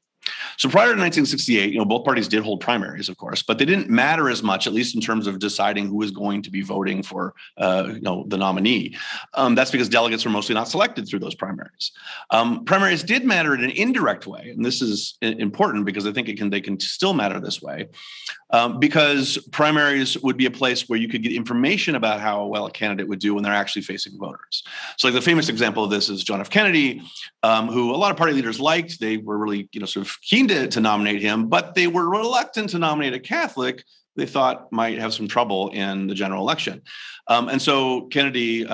So prior to 1968, both parties did hold primaries, of course, but they didn't matter as much, at least in terms of deciding who was going to be voting for, the nominee. That's because delegates were mostly not selected through those primaries. Primaries did matter in an indirect way, and this is important because I think they can still matter this way, because primaries would be a place where you could get information about how well a candidate would do when they're actually facing voters. So, like the famous example of this is John F. Kennedy, who a lot of party leaders liked. They were really, sort of keen to nominate him, but they were reluctant to nominate a Catholic they thought might have some trouble in the general election. And so Kennedy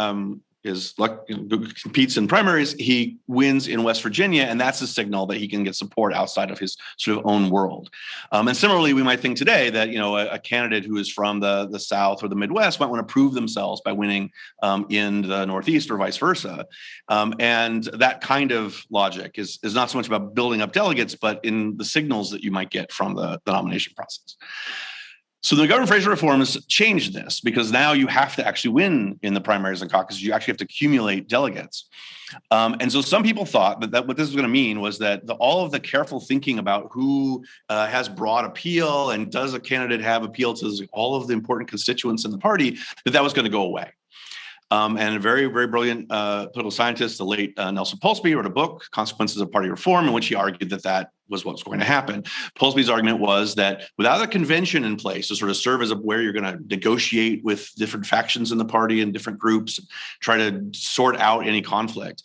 competes in primaries. He wins in West Virginia, and that's a signal that he can get support outside of his sort of own world. And similarly, we might think today that a candidate who is from the South or the Midwest might want to prove themselves by winning in the Northeast or vice versa. And that kind of logic is not so much about building up delegates, but in the signals that you might get from the nomination process. So the McGovern-Fraser reforms changed this because now you have to actually win in the primaries and caucuses. You actually have to accumulate delegates. And so some people thought that what this was going to mean was that all of the careful thinking about who has broad appeal and does a candidate have appeal to all of the important constituents in the party, that was going to go away. And a very, very brilliant political scientist, the late Nelson Polsby, wrote a book, Consequences of Party Reform, in which he argued that was what's going to happen. Polsby's argument was that without a convention in place to sort of serve as where you're going to negotiate with different factions in the party and different groups, try to sort out any conflict,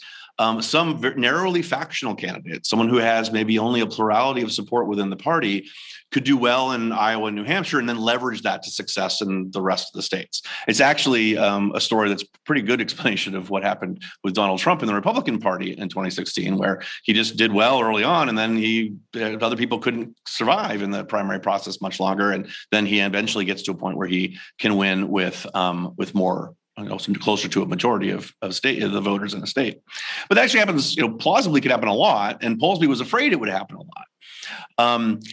some narrowly factional candidate, someone who has maybe only a plurality of support within the party, could do well in Iowa and New Hampshire and then leverage that to success in the rest of the states. It's actually a story that's a pretty good explanation of what happened with Donald Trump in the Republican Party in 2016, where he just did well early on, and then other people couldn't survive in the primary process much longer, and then he eventually gets to a point where he can win with more also closer to a majority of the voters in the state. But that actually happens, plausibly could happen a lot. And Polsby was afraid it would happen a lot.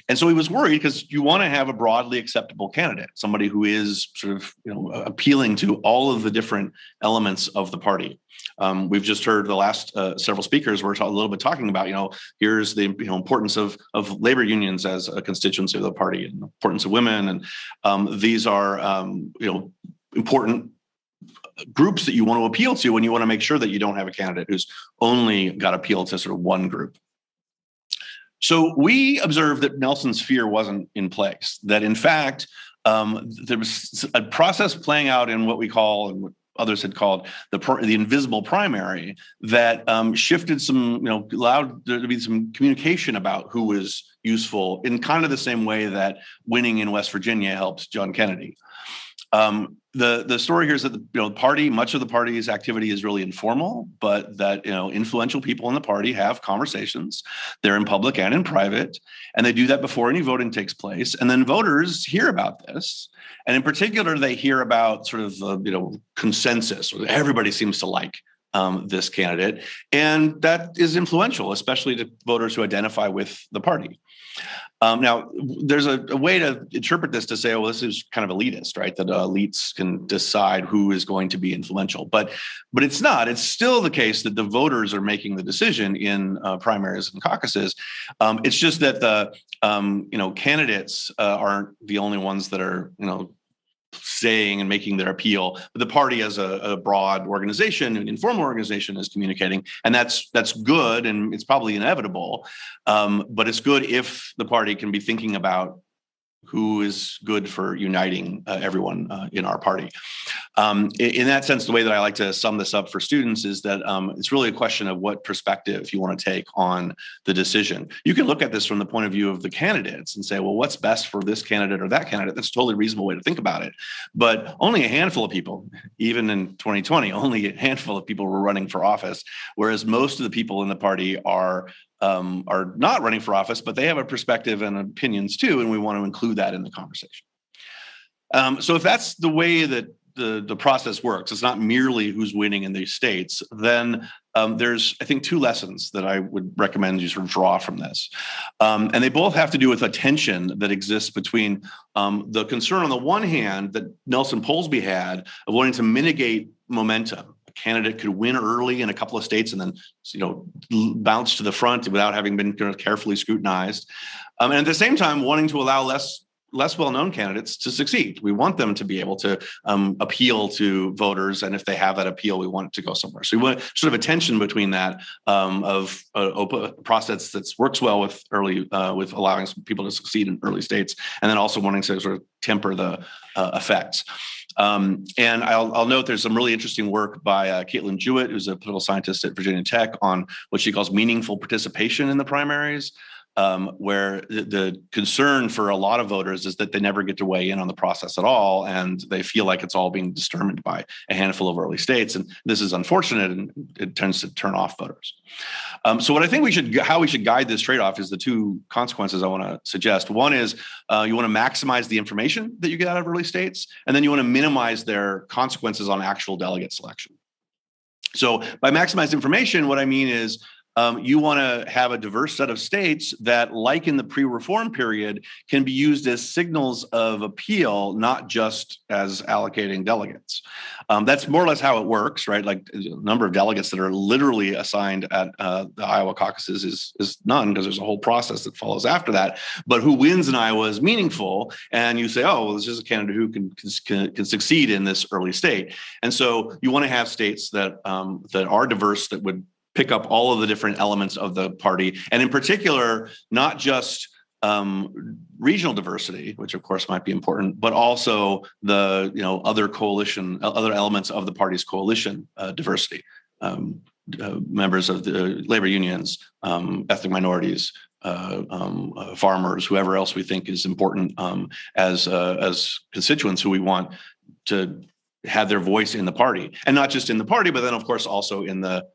And so he was worried because you want to have a broadly acceptable candidate, somebody who is sort of appealing to all of the different elements of the party. We've just heard the last several speakers were a little bit talking about, here's the importance of labor unions as a constituency of the party, and the importance of women, and these are important groups that you want to appeal to, and you want to make sure that you don't have a candidate who's only got appeal to sort of one group. So we observed that Nelson's fear wasn't in place, that in fact, there was a process playing out in what we call, and what others had called, the invisible primary, that shifted some, allowed there to be some communication about who was useful in kind of the same way that winning in West Virginia helped John Kennedy. The story here is that the party, much of the party's activity is really informal, but that influential people in the party have conversations. They're in public and in private, and they do that before any voting takes place. And then voters hear about this, and in particular, they hear about sort of the consensus. Everybody seems to like this candidate, and that is influential, especially to voters who identify with the party. Now, there's a way to interpret this to say, well, this is kind of elitist, right? That elites can decide who is going to be influential, but it's not. It's still the case that the voters are making the decision in primaries and caucuses. It's just that the candidates aren't the only ones that are saying and making their appeal. But the party as a broad organization, an informal organization, is communicating, and that's good, and it's probably inevitable. But it's good if the party can be thinking about who is good for uniting everyone in our party. In that sense, the way that I like to sum this up for students is that it's really a question of what perspective you want to take on the decision. You can look at this from the point of view of the candidates and say, well, what's best for this candidate or that candidate? That's a totally reasonable way to think about it. But only a handful of people, even in 2020, only a handful of people were running for office, whereas most of the people in the party are not running for office, but they have a perspective and opinions too, and we want to include that in the conversation. So if that's the way that the process works, it's not merely who's winning in these states, then there's, I think, two lessons that I would recommend you sort of draw from this. And they both have to do with a tension that exists between the concern on the one hand that Nelson Polsby had of wanting to mitigate momentum. Candidate could win early in a couple of states and then, bounce to the front without having been carefully scrutinized. And at the same time, wanting to allow less well-known candidates to succeed. We want them to be able to appeal to voters. And if they have that appeal, we want it to go somewhere. So we want sort of a tension between that of a process that works well with with allowing people to succeed in early states, and then also wanting to sort of temper the effects. And I'll note there's some really interesting work by Caitlin Jewett, who's a political scientist at Virginia Tech, on what she calls meaningful participation in the primaries, where the concern for a lot of voters is that they never get to weigh in on the process at all, and they feel like it's all being determined by a handful of early states. And this is unfortunate, and it tends to turn off voters. So what I think how we should guide this trade-off is the two consequences I want to suggest. One is you want to maximize the information that you get out of early states, and then you want to minimize their consequences on actual delegate selection. So by maximize information, what I mean is you want to have a diverse set of states that, like in the pre-reform period, can be used as signals of appeal, not just as allocating delegates. That's more or less how it works, right? Like the number of delegates that are literally assigned at the Iowa caucuses is none, because there's a whole process that follows after that. But who wins in Iowa is meaningful, and you say, oh, well, this is a candidate who can succeed in this early state. And so you want to have states that are diverse, that would pick up all of the different elements of the party, and in particular, not just regional diversity, which of course might be important, but also the other elements of the party's coalition diversity, members of the labor unions, ethnic minorities, farmers, whoever else we think is important as constituents who we want to have their voice in the party, and not just in the party, but then of course also in the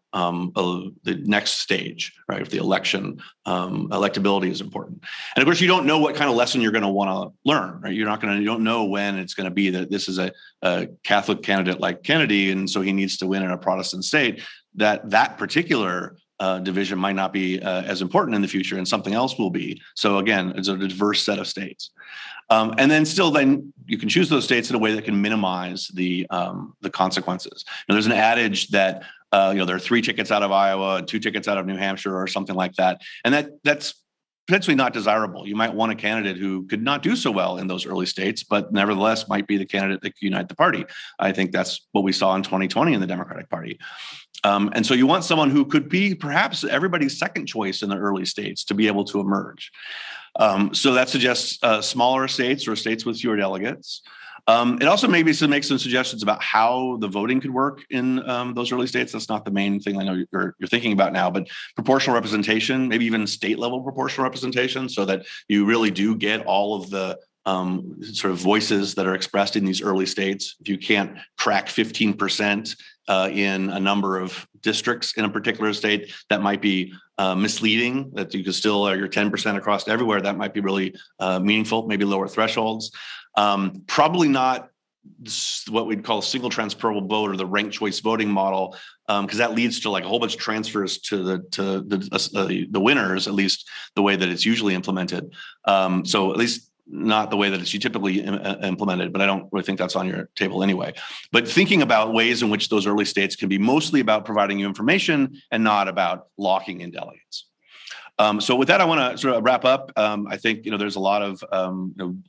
next stage, right? If the election, electability is important. And of course, you don't know what kind of lesson you're going to want to learn, right? You don't know when it's going to be that this is a Catholic candidate like Kennedy, and so he needs to win in a Protestant state. That particular division might not be as important in the future, and something else will be. So again, it's a diverse set of states. And then you can choose those states in a way that can minimize the consequences. Now, there's an adage that there are 3 tickets out of Iowa and 2 tickets out of New Hampshire or something like that, and that's potentially not desirable. You might want a candidate who could not do so well in those early states, but nevertheless might be the candidate that could unite the party. I think that's what we saw in 2020 in the Democratic Party. And so you want someone who could be perhaps everybody's second choice in the early states to be able to emerge. So that suggests smaller states or states with fewer delegates. It also maybe makes some suggestions about how the voting could work in those early states. That's not the main thing I know you're thinking about now, but proportional representation, maybe even state level proportional representation, so that you really do get all of the sort of voices that are expressed in these early states. If you can't crack 15% in a number of districts in a particular state, that might be misleading, that you could still, you're 10% across everywhere. That might be really meaningful, maybe lower thresholds. Probably not what we'd call a single transferable vote or the ranked choice voting model, because that leads to like a whole bunch of transfers to the winners, at least the way that it's usually implemented. So at least not the way that it's typically implemented, but I don't really think that's on your table anyway. But thinking about ways in which those early states can be mostly about providing you information and not about locking in delegates. So with that, I want to sort of wrap up. I think there's a lot of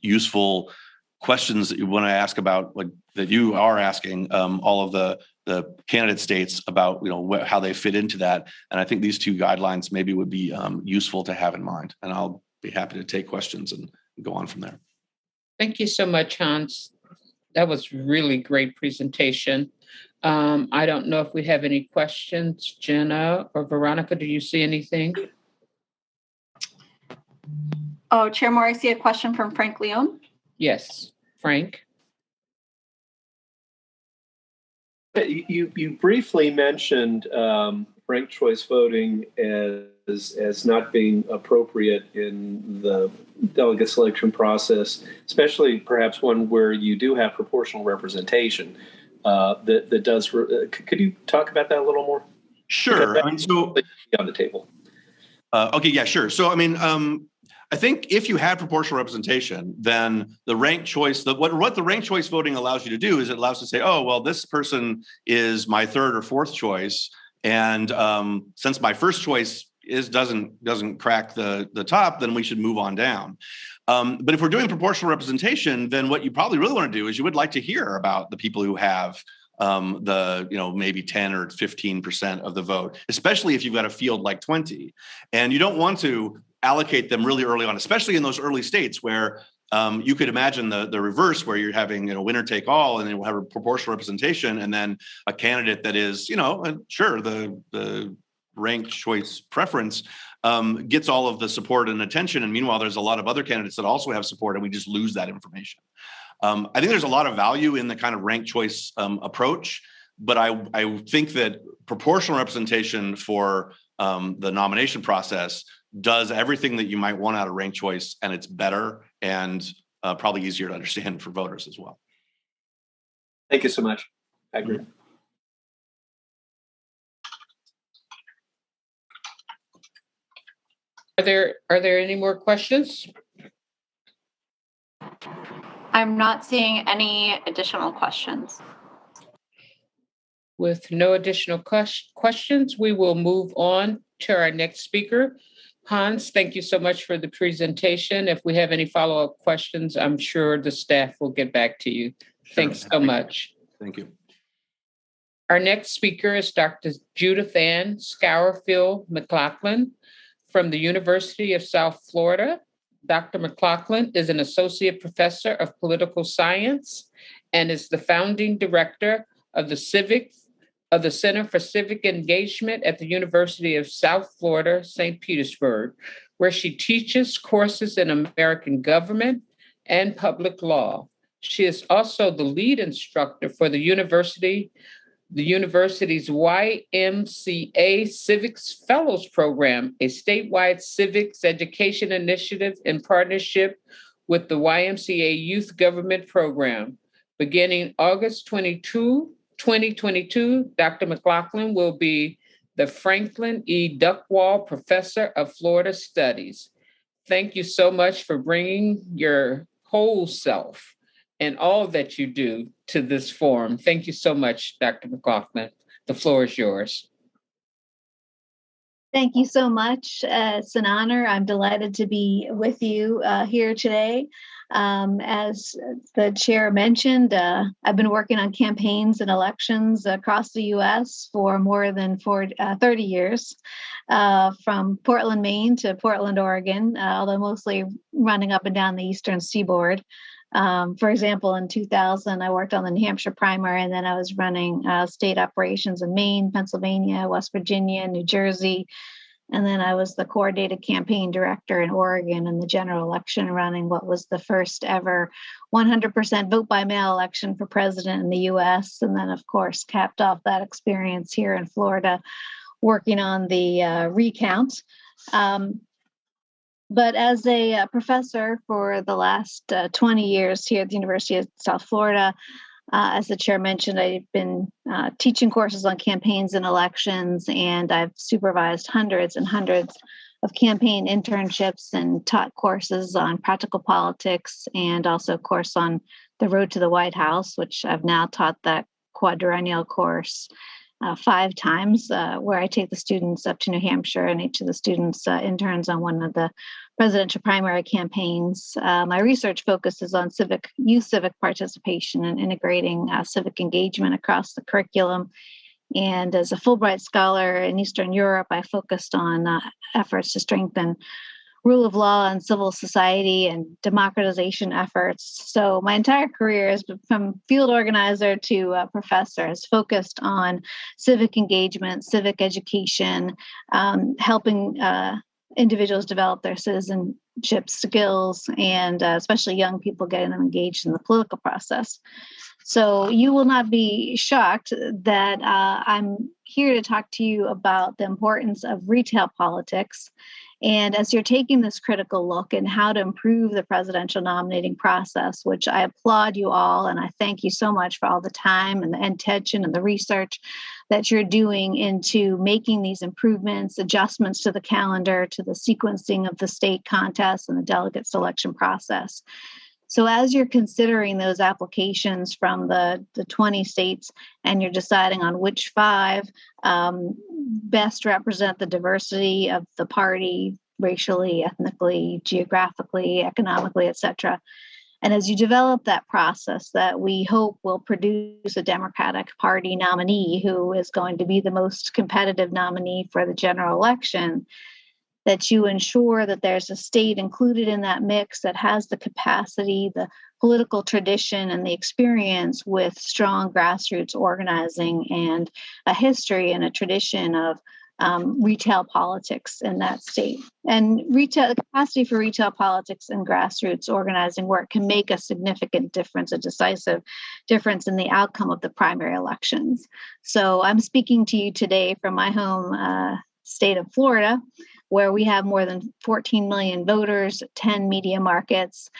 useful questions that you want to ask about, like that you are asking all of the candidate states about how they fit into that. And I think these 2 guidelines maybe would be useful to have in mind. And I'll be happy to take questions and go on from there. Thank you so much, Hans. That was really great presentation. I don't know if we have any questions. Jenna or Veronica, do you see anything? Oh, Chair Moore, I see a question from Frank Leone. Yes, Frank. You briefly mentioned ranked choice voting as not being appropriate in the delegate selection process, especially perhaps one where you do have proportional representation. That does. Could you talk about that a little more? Sure. I mean, so on the table. Okay. Yeah. Sure. So I mean, I think if you had proportional representation, then the ranked choice, what the ranked choice voting allows you to do is it allows you to say, oh, well, this person is my 3rd or 4th choice, and since my first choice doesn't crack the top, then we should move on down. But if we're doing proportional representation, then what you probably really want to do is you would like to hear about the people who have maybe 10 or 15% of the vote, especially if you've got a field like 20, and you don't want to allocate them really early on, especially in those early states where you could imagine the reverse, where you're having winner take all, and then we'll have a proportional representation, and then a candidate that is sure the ranked choice preference gets all of the support and attention, and meanwhile there's a lot of other candidates that also have support, and we just lose that information. I think there's a lot of value in the kind of ranked choice approach, but I think that proportional representation for the nomination process does everything that you might want out of ranked choice, and it's better and probably easier to understand for voters as well. Thank you so much. I agree. Are there any more questions? I'm not seeing any additional questions. With no additional questions, we will move on to our next speaker. Hans, thank you so much for the presentation. If we have any follow-up questions, I'm sure the staff will get back to you. Sure. Thanks so much. Thank you. Our next speaker is Dr. Judith Ann Scourfield McLaughlin from the University of South Florida. Dr. McLaughlin is an associate professor of political science and is the founding director of the Center for Civic Engagement at the University of South Florida, St. Petersburg, where she teaches courses in American government and public law. She is also the lead instructor for the university's YMCA Civics Fellows Program, a statewide civics education initiative in partnership with the YMCA Youth Government Program. Beginning August 2022, Dr. McLaughlin will be the Franklin E. Duckwall Professor of Florida Studies. Thank you so much for bringing your whole self and all that you do to this forum. Thank you so much, Dr. McLaughlin. The floor is yours. Thank you so much. It's an honor. I'm delighted to be with you here today. As the chair mentioned, I've been working on campaigns and elections across the U.S. for more than 30 years, from Portland, Maine to Portland, Oregon, although mostly running up and down the eastern seaboard. For example, in 2000, I worked on the New Hampshire primary, and then I was running state operations in Maine, Pennsylvania, West Virginia, New Jersey. And then I was the coordinated campaign director in Oregon in the general election, running what was the first ever 100% vote by mail election for president in the US. And then, of course, capped off that experience here in Florida, working on the recount. But as a professor for the last 20 years here at the University of South Florida, as the chair mentioned, I've been teaching courses on campaigns and elections, and I've supervised hundreds and hundreds of campaign internships and taught courses on practical politics, and also a course on the road to the White House, which I've now taught that quadrennial course 5 times, where I take the students up to New Hampshire, and each of the students interns on one of the presidential primary campaigns. My research focuses on youth civic participation and integrating civic engagement across the curriculum. And as a Fulbright scholar in Eastern Europe, I focused on efforts to strengthen rule of law and civil society and democratization efforts. So my entire career is from field organizer to professor is focused on civic engagement, civic education, helping individuals develop their citizenship skills, and especially young people, getting them engaged in the political process. So you will not be shocked that I'm here to talk to you about the importance of retail politics. And as you're taking this critical look at how to improve the presidential nominating process, which I applaud you all, and I thank you so much for all the time and the intention and the research that you're doing into making these improvements, adjustments to the calendar, to the sequencing of the state contests and the delegate selection process. So as you're considering those applications from the 20 states, and you're deciding on which 5 best represent the diversity of the party, racially, ethnically, geographically, economically, et cetera. And as you develop that process that we hope will produce a Democratic Party nominee who is going to be the most competitive nominee for the general election, that you ensure that there's a state included in that mix that has the capacity, the political tradition, and the experience with strong grassroots organizing and a history and a tradition of retail politics in that state. And the capacity for retail politics and grassroots organizing work can make a significant difference, a decisive difference in the outcome of the primary elections. So I'm speaking to you today from my home state of Florida, where we have more than 14 million voters, 10 media markets.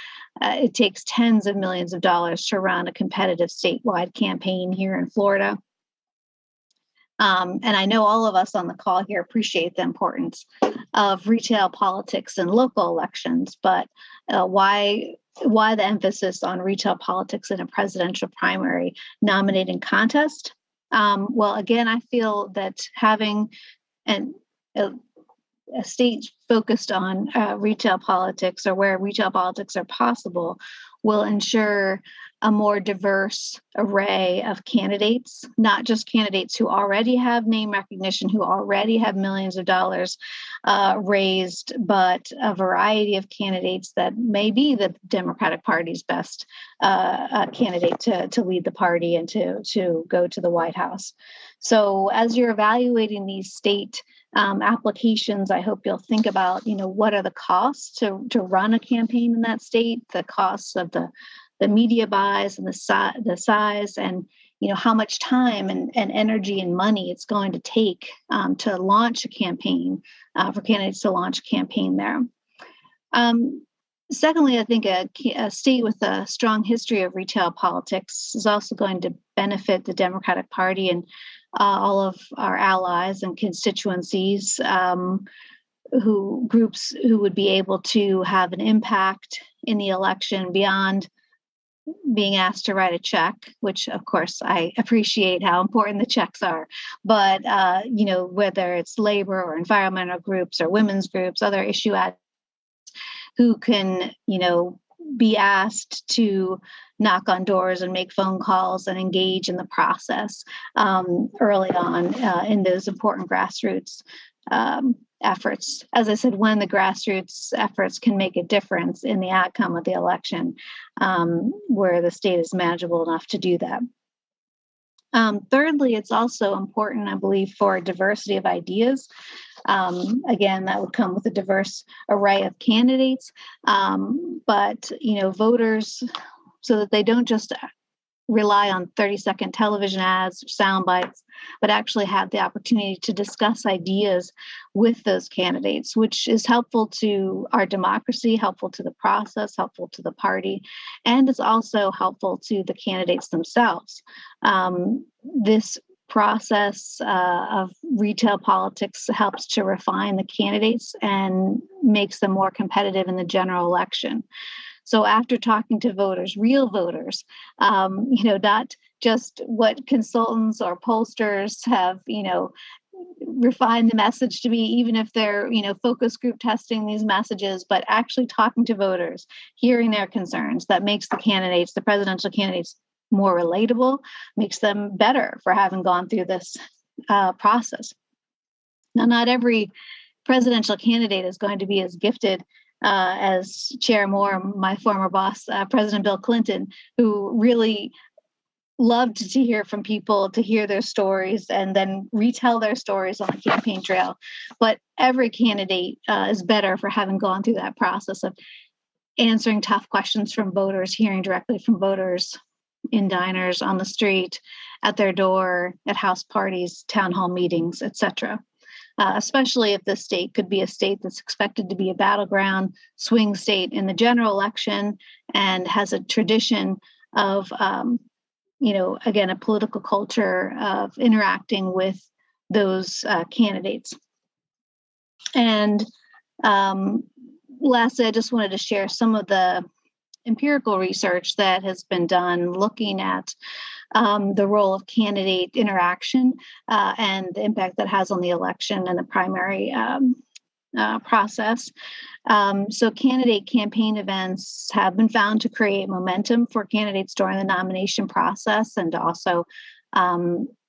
It takes tens of millions of dollars to run a competitive statewide campaign here in Florida. And I know all of us on the call here appreciate the importance of retail politics and local elections, but why the emphasis on retail politics in a presidential primary nominating contest? Well, again, I feel that having a state focused on retail politics, or where retail politics are possible, will ensure a more diverse array of candidates, not just candidates who already have name recognition, who already have millions of dollars raised, but a variety of candidates that may be the Democratic Party's best candidate to lead the party and to go to the White House. So as you're evaluating these state applications, I hope you'll think about, what are the costs to run a campaign in that state, the costs of the the media buys and the size and how much time and energy and money it's going to take to launch a campaign, for candidates to launch a campaign there. Secondly, I think a state with a strong history of retail politics is also going to benefit the Democratic Party and all of our allies and constituencies, groups who would be able to have an impact in the election beyond being asked to write a check, which of course I appreciate how important the checks are. But, whether it's labor or environmental groups or women's groups, other issue advocates who can, be asked to knock on doors and make phone calls and engage in the process early on in those important grassroots efforts. As I said, when the grassroots efforts can make a difference in the outcome of the election, where the state is manageable enough to do that. Thirdly, it's also important, I believe, for diversity of ideas. Again, that would come with a diverse array of candidates, but voters, so that they don't just rely on 30-second television ads or sound bites, but actually have the opportunity to discuss ideas with those candidates, which is helpful to our democracy, helpful to the process, helpful to the party, and it's also helpful to the candidates themselves. This process of retail politics helps to refine the candidates and makes them more competitive in the general election. So after talking to voters, real voters, not just what consultants or pollsters have, refined the message to be, even if they're, focus group testing these messages, but actually talking to voters, hearing their concerns, that makes the presidential candidates more relatable, makes them better for having gone through this process. Now, not every presidential candidate is going to be as gifted as Chair Moore, my former boss, President Bill Clinton, who really loved to hear from people, to hear their stories, and then retell their stories on the campaign trail. But every candidate is better for having gone through that process of answering tough questions from voters, hearing directly from voters in diners, on the street, at their door, at house parties, town hall meetings, etc. Especially if the state could be a state that's expected to be a battleground swing state in the general election and has a tradition of, again, a political culture of interacting with those candidates. And lastly, I just wanted to share some of the empirical research that has been done looking at the role of candidate interaction and the impact that has on the election and the primary process. So candidate campaign events have been found to create momentum for candidates during the nomination process and to also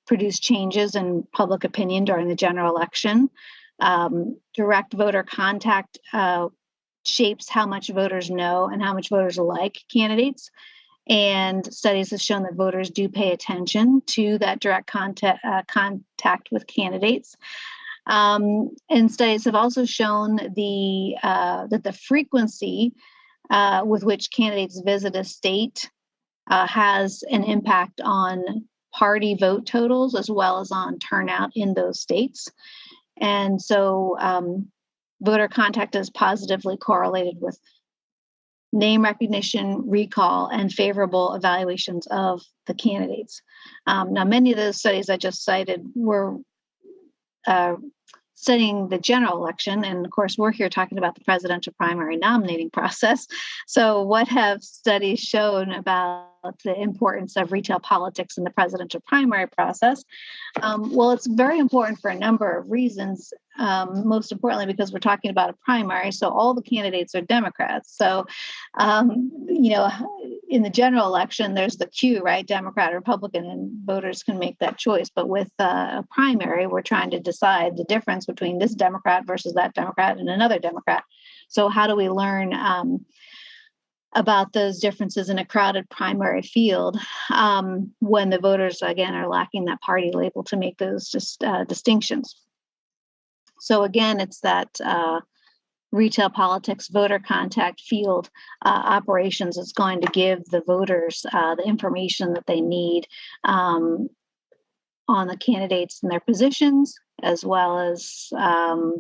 produce changes in public opinion during the general election. Direct voter contact shapes how much voters know and how much voters like candidates. And studies have shown that voters do pay attention to that direct contact with candidates. And studies have also shown that the frequency with which candidates visit a state has an impact on party vote totals as well as on turnout in those states. And so voter contact is positively correlated with name recognition, recall, and favorable evaluations of the candidates. Now, many of those studies I just cited were studying the general election. And of course, we're here talking about the presidential primary nominating process. So what have studies shown about the importance of retail politics in the presidential primary process? Well, it's very important for a number of reasons. Most importantly, because we're talking about a primary, so all the candidates are Democrats. So, in the general election, there's the queue, right? Democrat, Republican, and voters can make that choice. But with a primary, we're trying to decide the difference between this Democrat versus that Democrat and another Democrat. So how do we learn about those differences in a crowded primary field when the voters, again, are lacking that party label to make those distinctions? So again, it's that retail politics voter contact field operations is going to give the voters the information that they need on the candidates and their positions, as well as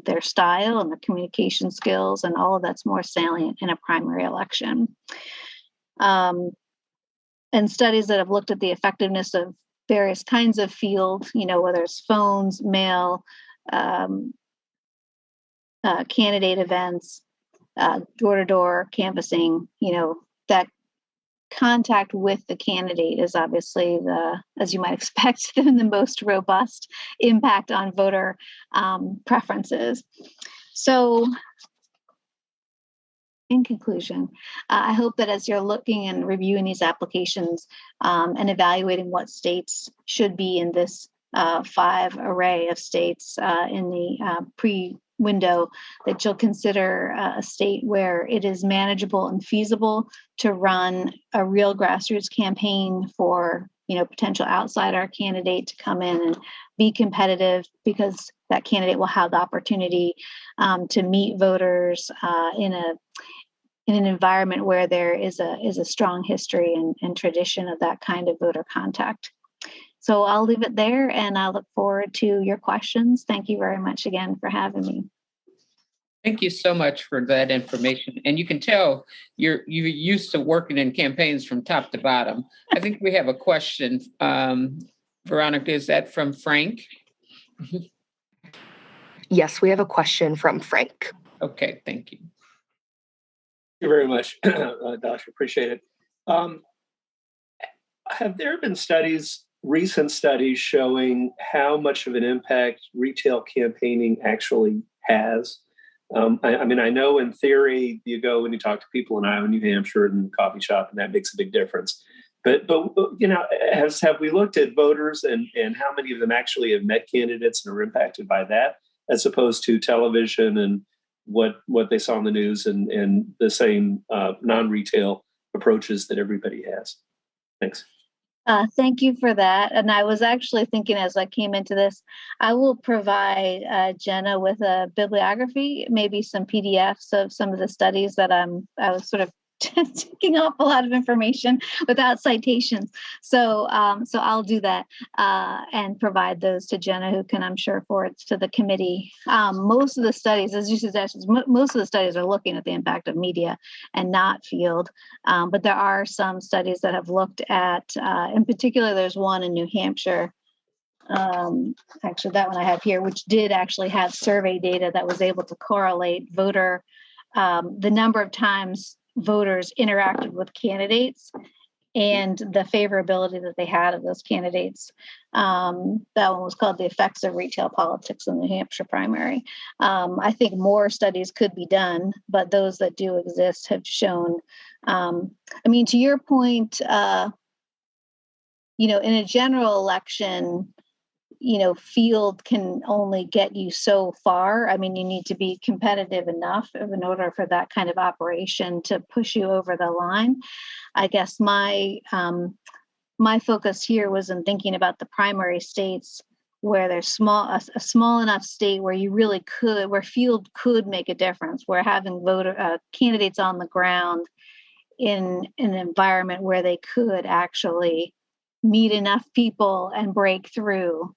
their style and their communication skills, and all of that's more salient in a primary election. And studies that have looked at the effectiveness of various kinds of field, whether it's phones, mail, candidate events, door-to-door canvassing, that contact with the candidate is obviously as you might expect, the most robust impact on voter preferences. So in conclusion, I hope that as you're looking and reviewing these applications and evaluating what states should be in this 5 array of states in the pre-window, that you'll consider a state where it is manageable and feasible to run a real grassroots campaign for potential outsider candidate to come in and be competitive, because that candidate will have the opportunity to meet voters in an environment where there is a strong history and tradition of that kind of voter contact. So I'll leave it there, and I look forward to your questions. Thank you very much again for having me. Thank you so much for that information. And you can tell you're used to working in campaigns from top to bottom. I think we have a question. Veronica, is that from Frank? Yes, we have a question from Frank. Okay, thank you. Thank you very much, Doctor. Appreciate it. Have there been recent studies showing how much of an impact retail campaigning actually has? I mean, I know in theory you go and you talk to people in Iowa, New Hampshire, and the coffee shop, and that makes a big difference. But have we looked at voters and how many of them actually have met candidates and are impacted by that, as opposed to television and what they saw in the news and the same non-retail approaches that everybody has? Thanks. Thank you for that. And I was actually thinking as I came into this, I will provide Jenna with a bibliography, maybe some PDFs of some of the studies that I was sort of taking off a lot of information without citations. So I'll do that and provide those to Jenna, who can, I'm sure, forward to the committee. Most of the studies, as you suggested, most of the studies are looking at the impact of media and not field. But there are some studies that have looked at, in particular, there's one in New Hampshire. Actually, that one I have here, which did actually have survey data that was able to correlate the number of times voters interacted with candidates and the favorability that they had of those candidates. That one was called The Effects of Retail Politics in the New Hampshire Primary. I think more studies could be done, but those that do exist have shown, to your point, in a general election, field can only get you so far. I mean, you need to be competitive enough in order for that kind of operation to push you over the line. I guess my focus here was in thinking about the primary states where there's a small enough state where where field could make a difference, where having candidates on the ground in an environment where they could actually meet enough people and break through.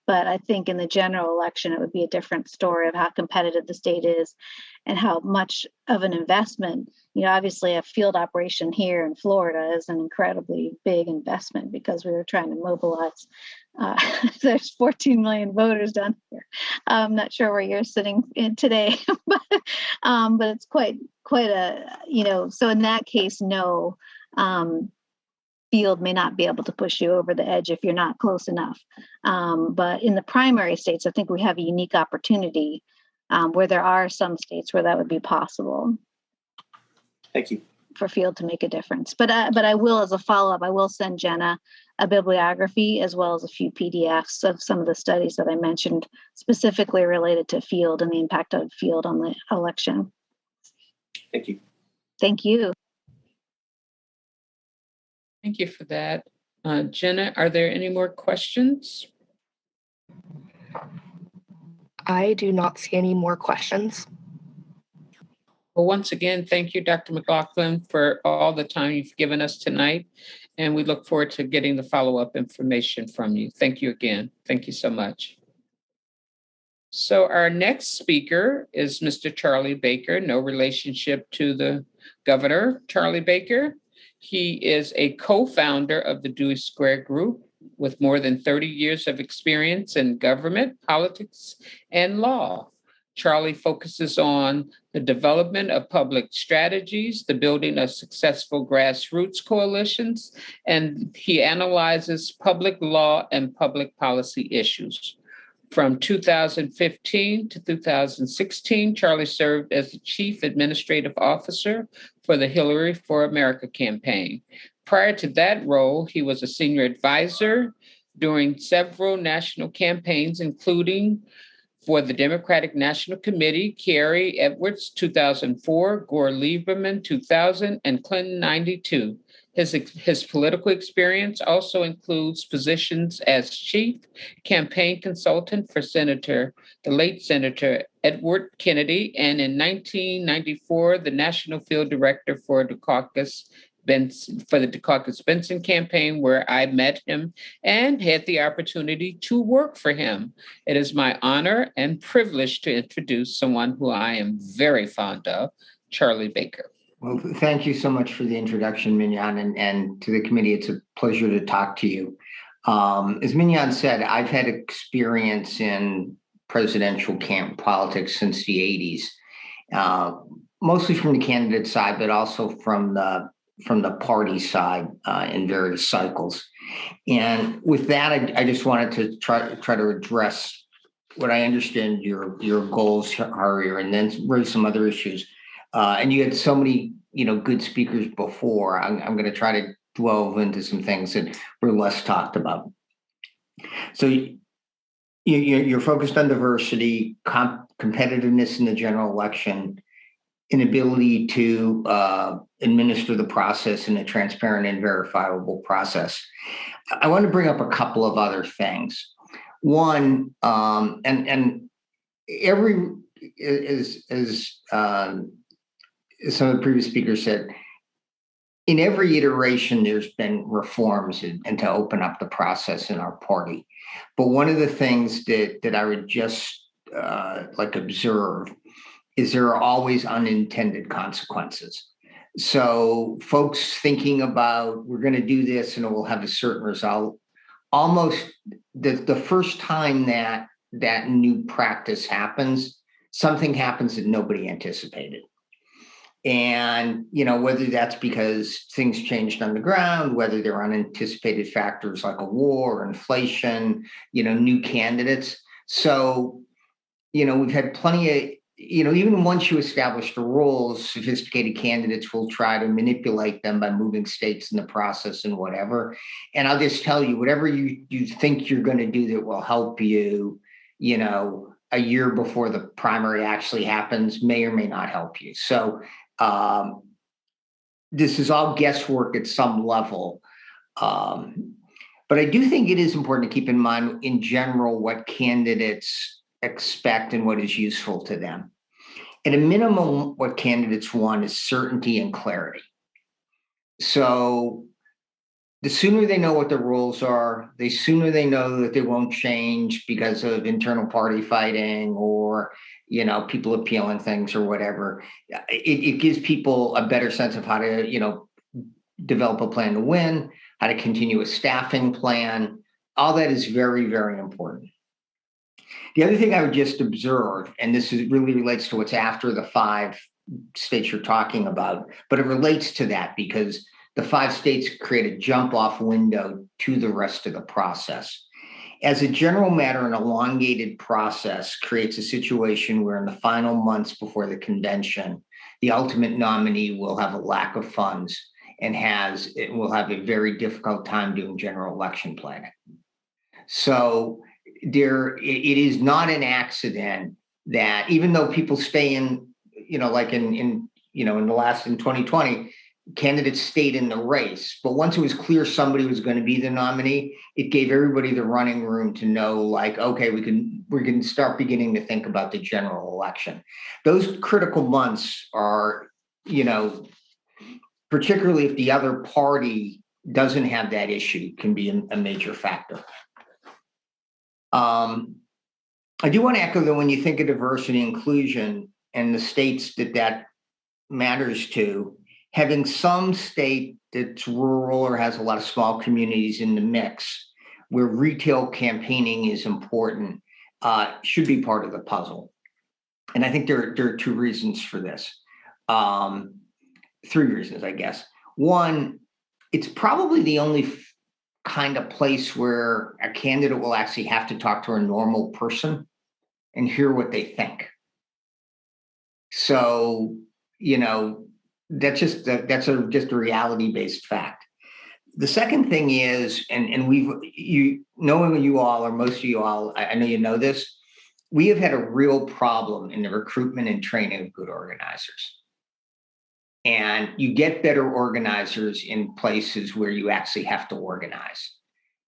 But I think in the general election, it would be a different story of how competitive the state is and how much of an investment. Obviously a field operation here in Florida is an incredibly big investment because we were trying to mobilize. There's 14 million voters down here. I'm not sure where you're sitting in today, but it's quite a, so in that case, no. Field may not be able to push you over the edge if you're not close enough. But in the primary states, I think we have a unique opportunity where there are some states where that would be possible. Thank you. For field to make a difference. But I will, as a follow-up, I will send Jenna a bibliography as well as a few PDFs of some of the studies that I mentioned specifically related to field and the impact of field on the election. Thank you. Thank you. Thank you for that. Jenna, are there any more questions? I do not see any more questions. Well, once again, thank you, Dr. McLaughlin, for all the time you've given us tonight. And we look forward to getting the follow-up information from you. Thank you again. Thank you so much. So our next speaker is Mr. Charlie Baker, no relationship to the governor, Charlie Baker. He is a co-founder of the Dewey Square Group with more than 30 years of experience in government, politics, and law. Charlie focuses on the development of public strategies, the building of successful grassroots coalitions, and he analyzes public law and public policy issues. From 2015 to 2016, Charlie served as the Chief Administrative Officer for the Hillary for America campaign. Prior to that role, he was a senior advisor during several national campaigns, including for the Democratic National Committee, Kerry Edwards, 2004, Gore Lieberman, 2000, and Clinton, 92. His political experience also includes positions as chief campaign consultant for the late Senator Edward Kennedy, and in 1994, the national field director for the Dukakis-Benson campaign, where I met him and had the opportunity to work for him. It is my honor and privilege to introduce someone who I am very fond of, Charlie Baker. Well, thank you so much for the introduction, Mignon, and to the committee. It's a pleasure to talk to you. As Mignon said, I've had experience in presidential politics since the 80s, mostly from the candidate side, but also from the party side in various cycles. And with that, I just wanted to try to address what I understand your goals are here, and then raise some other issues. And you had so many, good speakers before. I'm going to try to delve into some things that were less talked about. So you're focused on diversity, competitiveness in the general election, inability to administer the process in a transparent and verifiable process. I want to bring up a couple of other things. One, and every as some of the previous speakers said, in every iteration, there's been reforms and to open up the process in our party. But one of the things that I would just observe is there are always unintended consequences. So folks thinking about, we're going to do this and it will have a certain result, almost the first time that new practice happens, something happens that nobody anticipated. And, whether that's because things changed on the ground, whether there are unanticipated factors like a war, inflation, new candidates. So, we've had plenty of, even once you establish the rules, sophisticated candidates will try to manipulate them by moving states in the process and whatever. And I'll just tell you, whatever you think you're going to do that will help you, a year before the primary actually happens may or may not help you. So this is all guesswork at some level. But I do think it is important to keep in mind, in general, what candidates expect and what is useful to them. At a minimum, what candidates want is certainty and clarity. So the sooner they know what the rules are, the sooner they know that they won't change because of internal party fighting or, people appealing things or whatever. It gives people a better sense of how to, develop a plan to win, how to continue a staffing plan. All that is very, very important. The other thing I would just observe, and this really relates to what's after the 5 states you're talking about, but it relates to that because the 5 states create a jump-off window to the rest of the process. As a general matter, an elongated process creates a situation where in the final months before the convention, the ultimate nominee will have a lack of funds and will have a very difficult time doing general election planning. So it is not an accident that even though people stay in, in 2020, candidates stayed in the race. But once it was clear somebody was going to be the nominee, it gave everybody the running room to know, like, okay, we can start beginning to think about the general election. Those critical months are, particularly if the other party doesn't have that issue, can be a major factor. I do want to echo, though, when you think of diversity and inclusion and the states that matters to, having some state that's rural or has a lot of small communities in the mix where retail campaigning is important should be part of the puzzle. And I think there are two reasons for this. Three reasons, I guess. One, it's probably the only kind of place where a candidate will actually have to talk to a normal person and hear what they think. So, that's just a reality-based fact. The second thing is, and knowing you all, or most of you all, I know you know this, we have had a real problem in the recruitment and training of good organizers. And you get better organizers in places where you actually have to organize.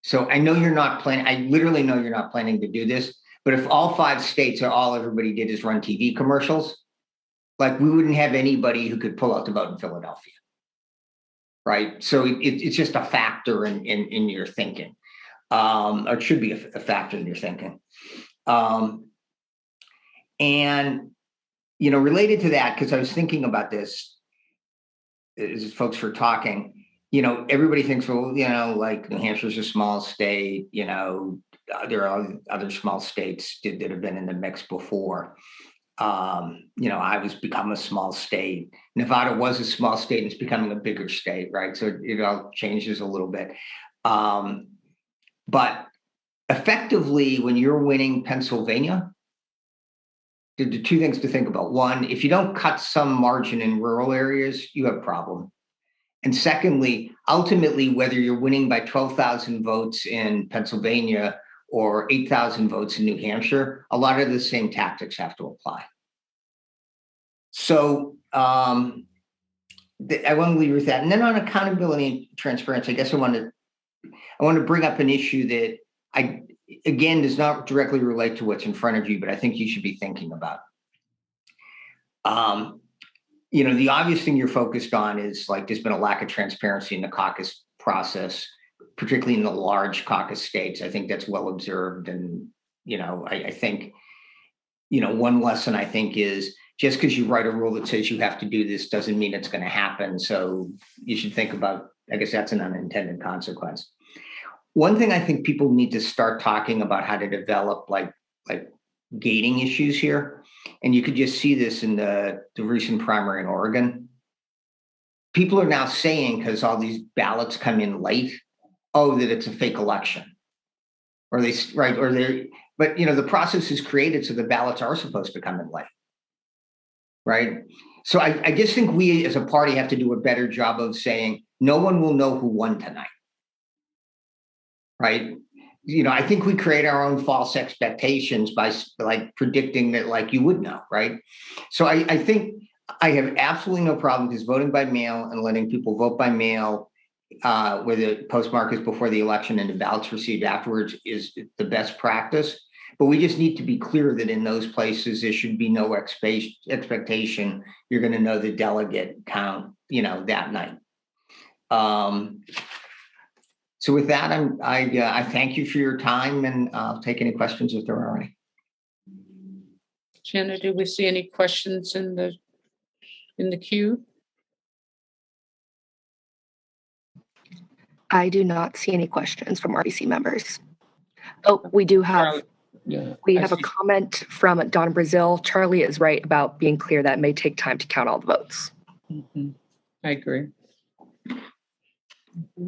So I know you're not planning, I literally know you're not planning to do this, but if all 5 states are all everybody did is run TV commercials, like we wouldn't have anybody who could pull out the vote in Philadelphia, right? So it's just a factor in your thinking, or it should be a factor in your thinking. And, related to that, because I was thinking about this, as folks were talking, everybody thinks, well, like New Hampshire's a small state, there are other small states that have been in the mix before. Iowa's become a small state. Nevada was a small state and it's becoming a bigger state, right? So it all changes a little bit. But effectively, when you're winning Pennsylvania, the two things to think about. One, if you don't cut some margin in rural areas, you have a problem. And secondly, ultimately, whether you're winning by 12,000 votes in Pennsylvania or 8,000 votes in New Hampshire, a lot of the same tactics have to apply. So I want to leave you with that. And then on accountability and transparency, I guess I want to bring up an issue that again does not directly relate to what's in front of you, but I think you should be thinking about. The obvious thing you're focused on is, like, there's been a lack of transparency in the caucus process, particularly in the large caucus states. I think that's well observed. And, I think, one lesson I think is just because you write a rule that says you have to do this doesn't mean it's going to happen. So you should think about, I guess that's an unintended consequence. One thing I think people need to start talking about how to develop like gating issues here. And you could just see this in the recent primary in Oregon. People are now saying, because all these ballots come in late, that it's a fake election. But the process is created so the ballots are supposed to come in late. Right. So I just think we as a party have to do a better job of saying no one will know who won tonight. Right. I think we create our own false expectations by predicting that you would know. Right. So I think I have absolutely no problem because voting by mail and letting people vote by mail where the postmark is before the election and the ballots received afterwards is the best practice. But we just need to be clear that in those places, there should be no expectation you're going to know the delegate count, that night. So with that, I thank you for your time, and I'll take any questions if there are any. Jenna, do we see any questions in the queue? I do not see any questions from RBC members. Oh, we do have. We have a comment from Don Brazil. Charlie is right about being clear that it may take time to count all the votes. Mm-hmm. I agree. Mm-hmm.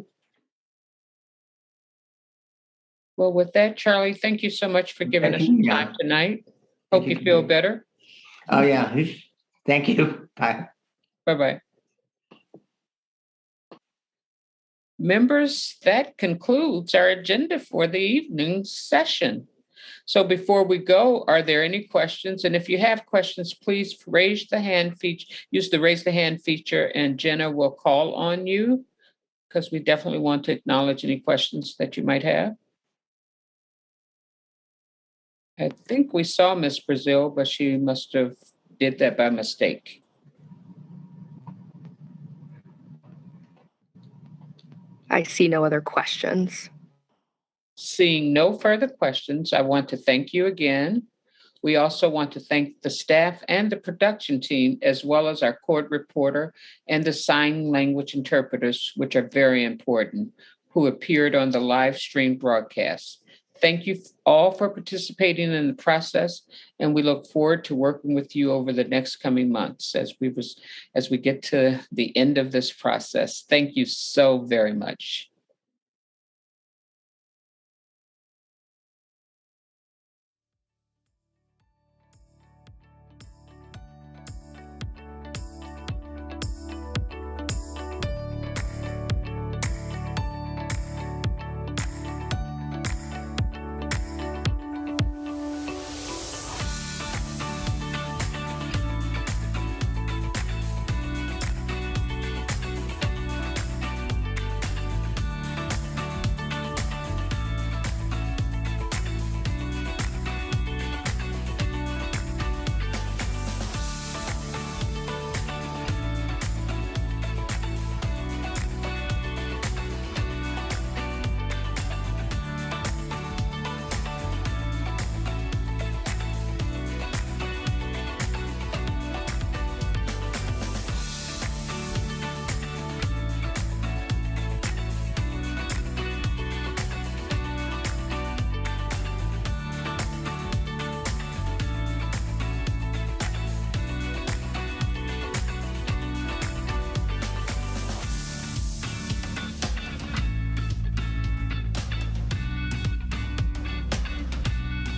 Well, with that, Charlie, thank you so much for giving us some time tonight. Hope you feel better. Oh, yeah. Thank you. Bye. Bye-bye. Members, that concludes our agenda for the evening session. So before we go, are there any questions? And if you have questions, please raise the hand feature, use the raise the hand feature, and Jenna will call on you because we definitely want to acknowledge any questions that you might have. I think we saw Ms. Brazil, but she must have did that by mistake. I see no other questions. Seeing no further questions, I want to thank you again. We also want to thank the staff and the production team, as well as our court reporter and the sign language interpreters, which are very important, who appeared on the live stream broadcast. Thank you all for participating in the process, and we look forward to working with you over the next coming months as we get to the end of this process. Thank you so very much.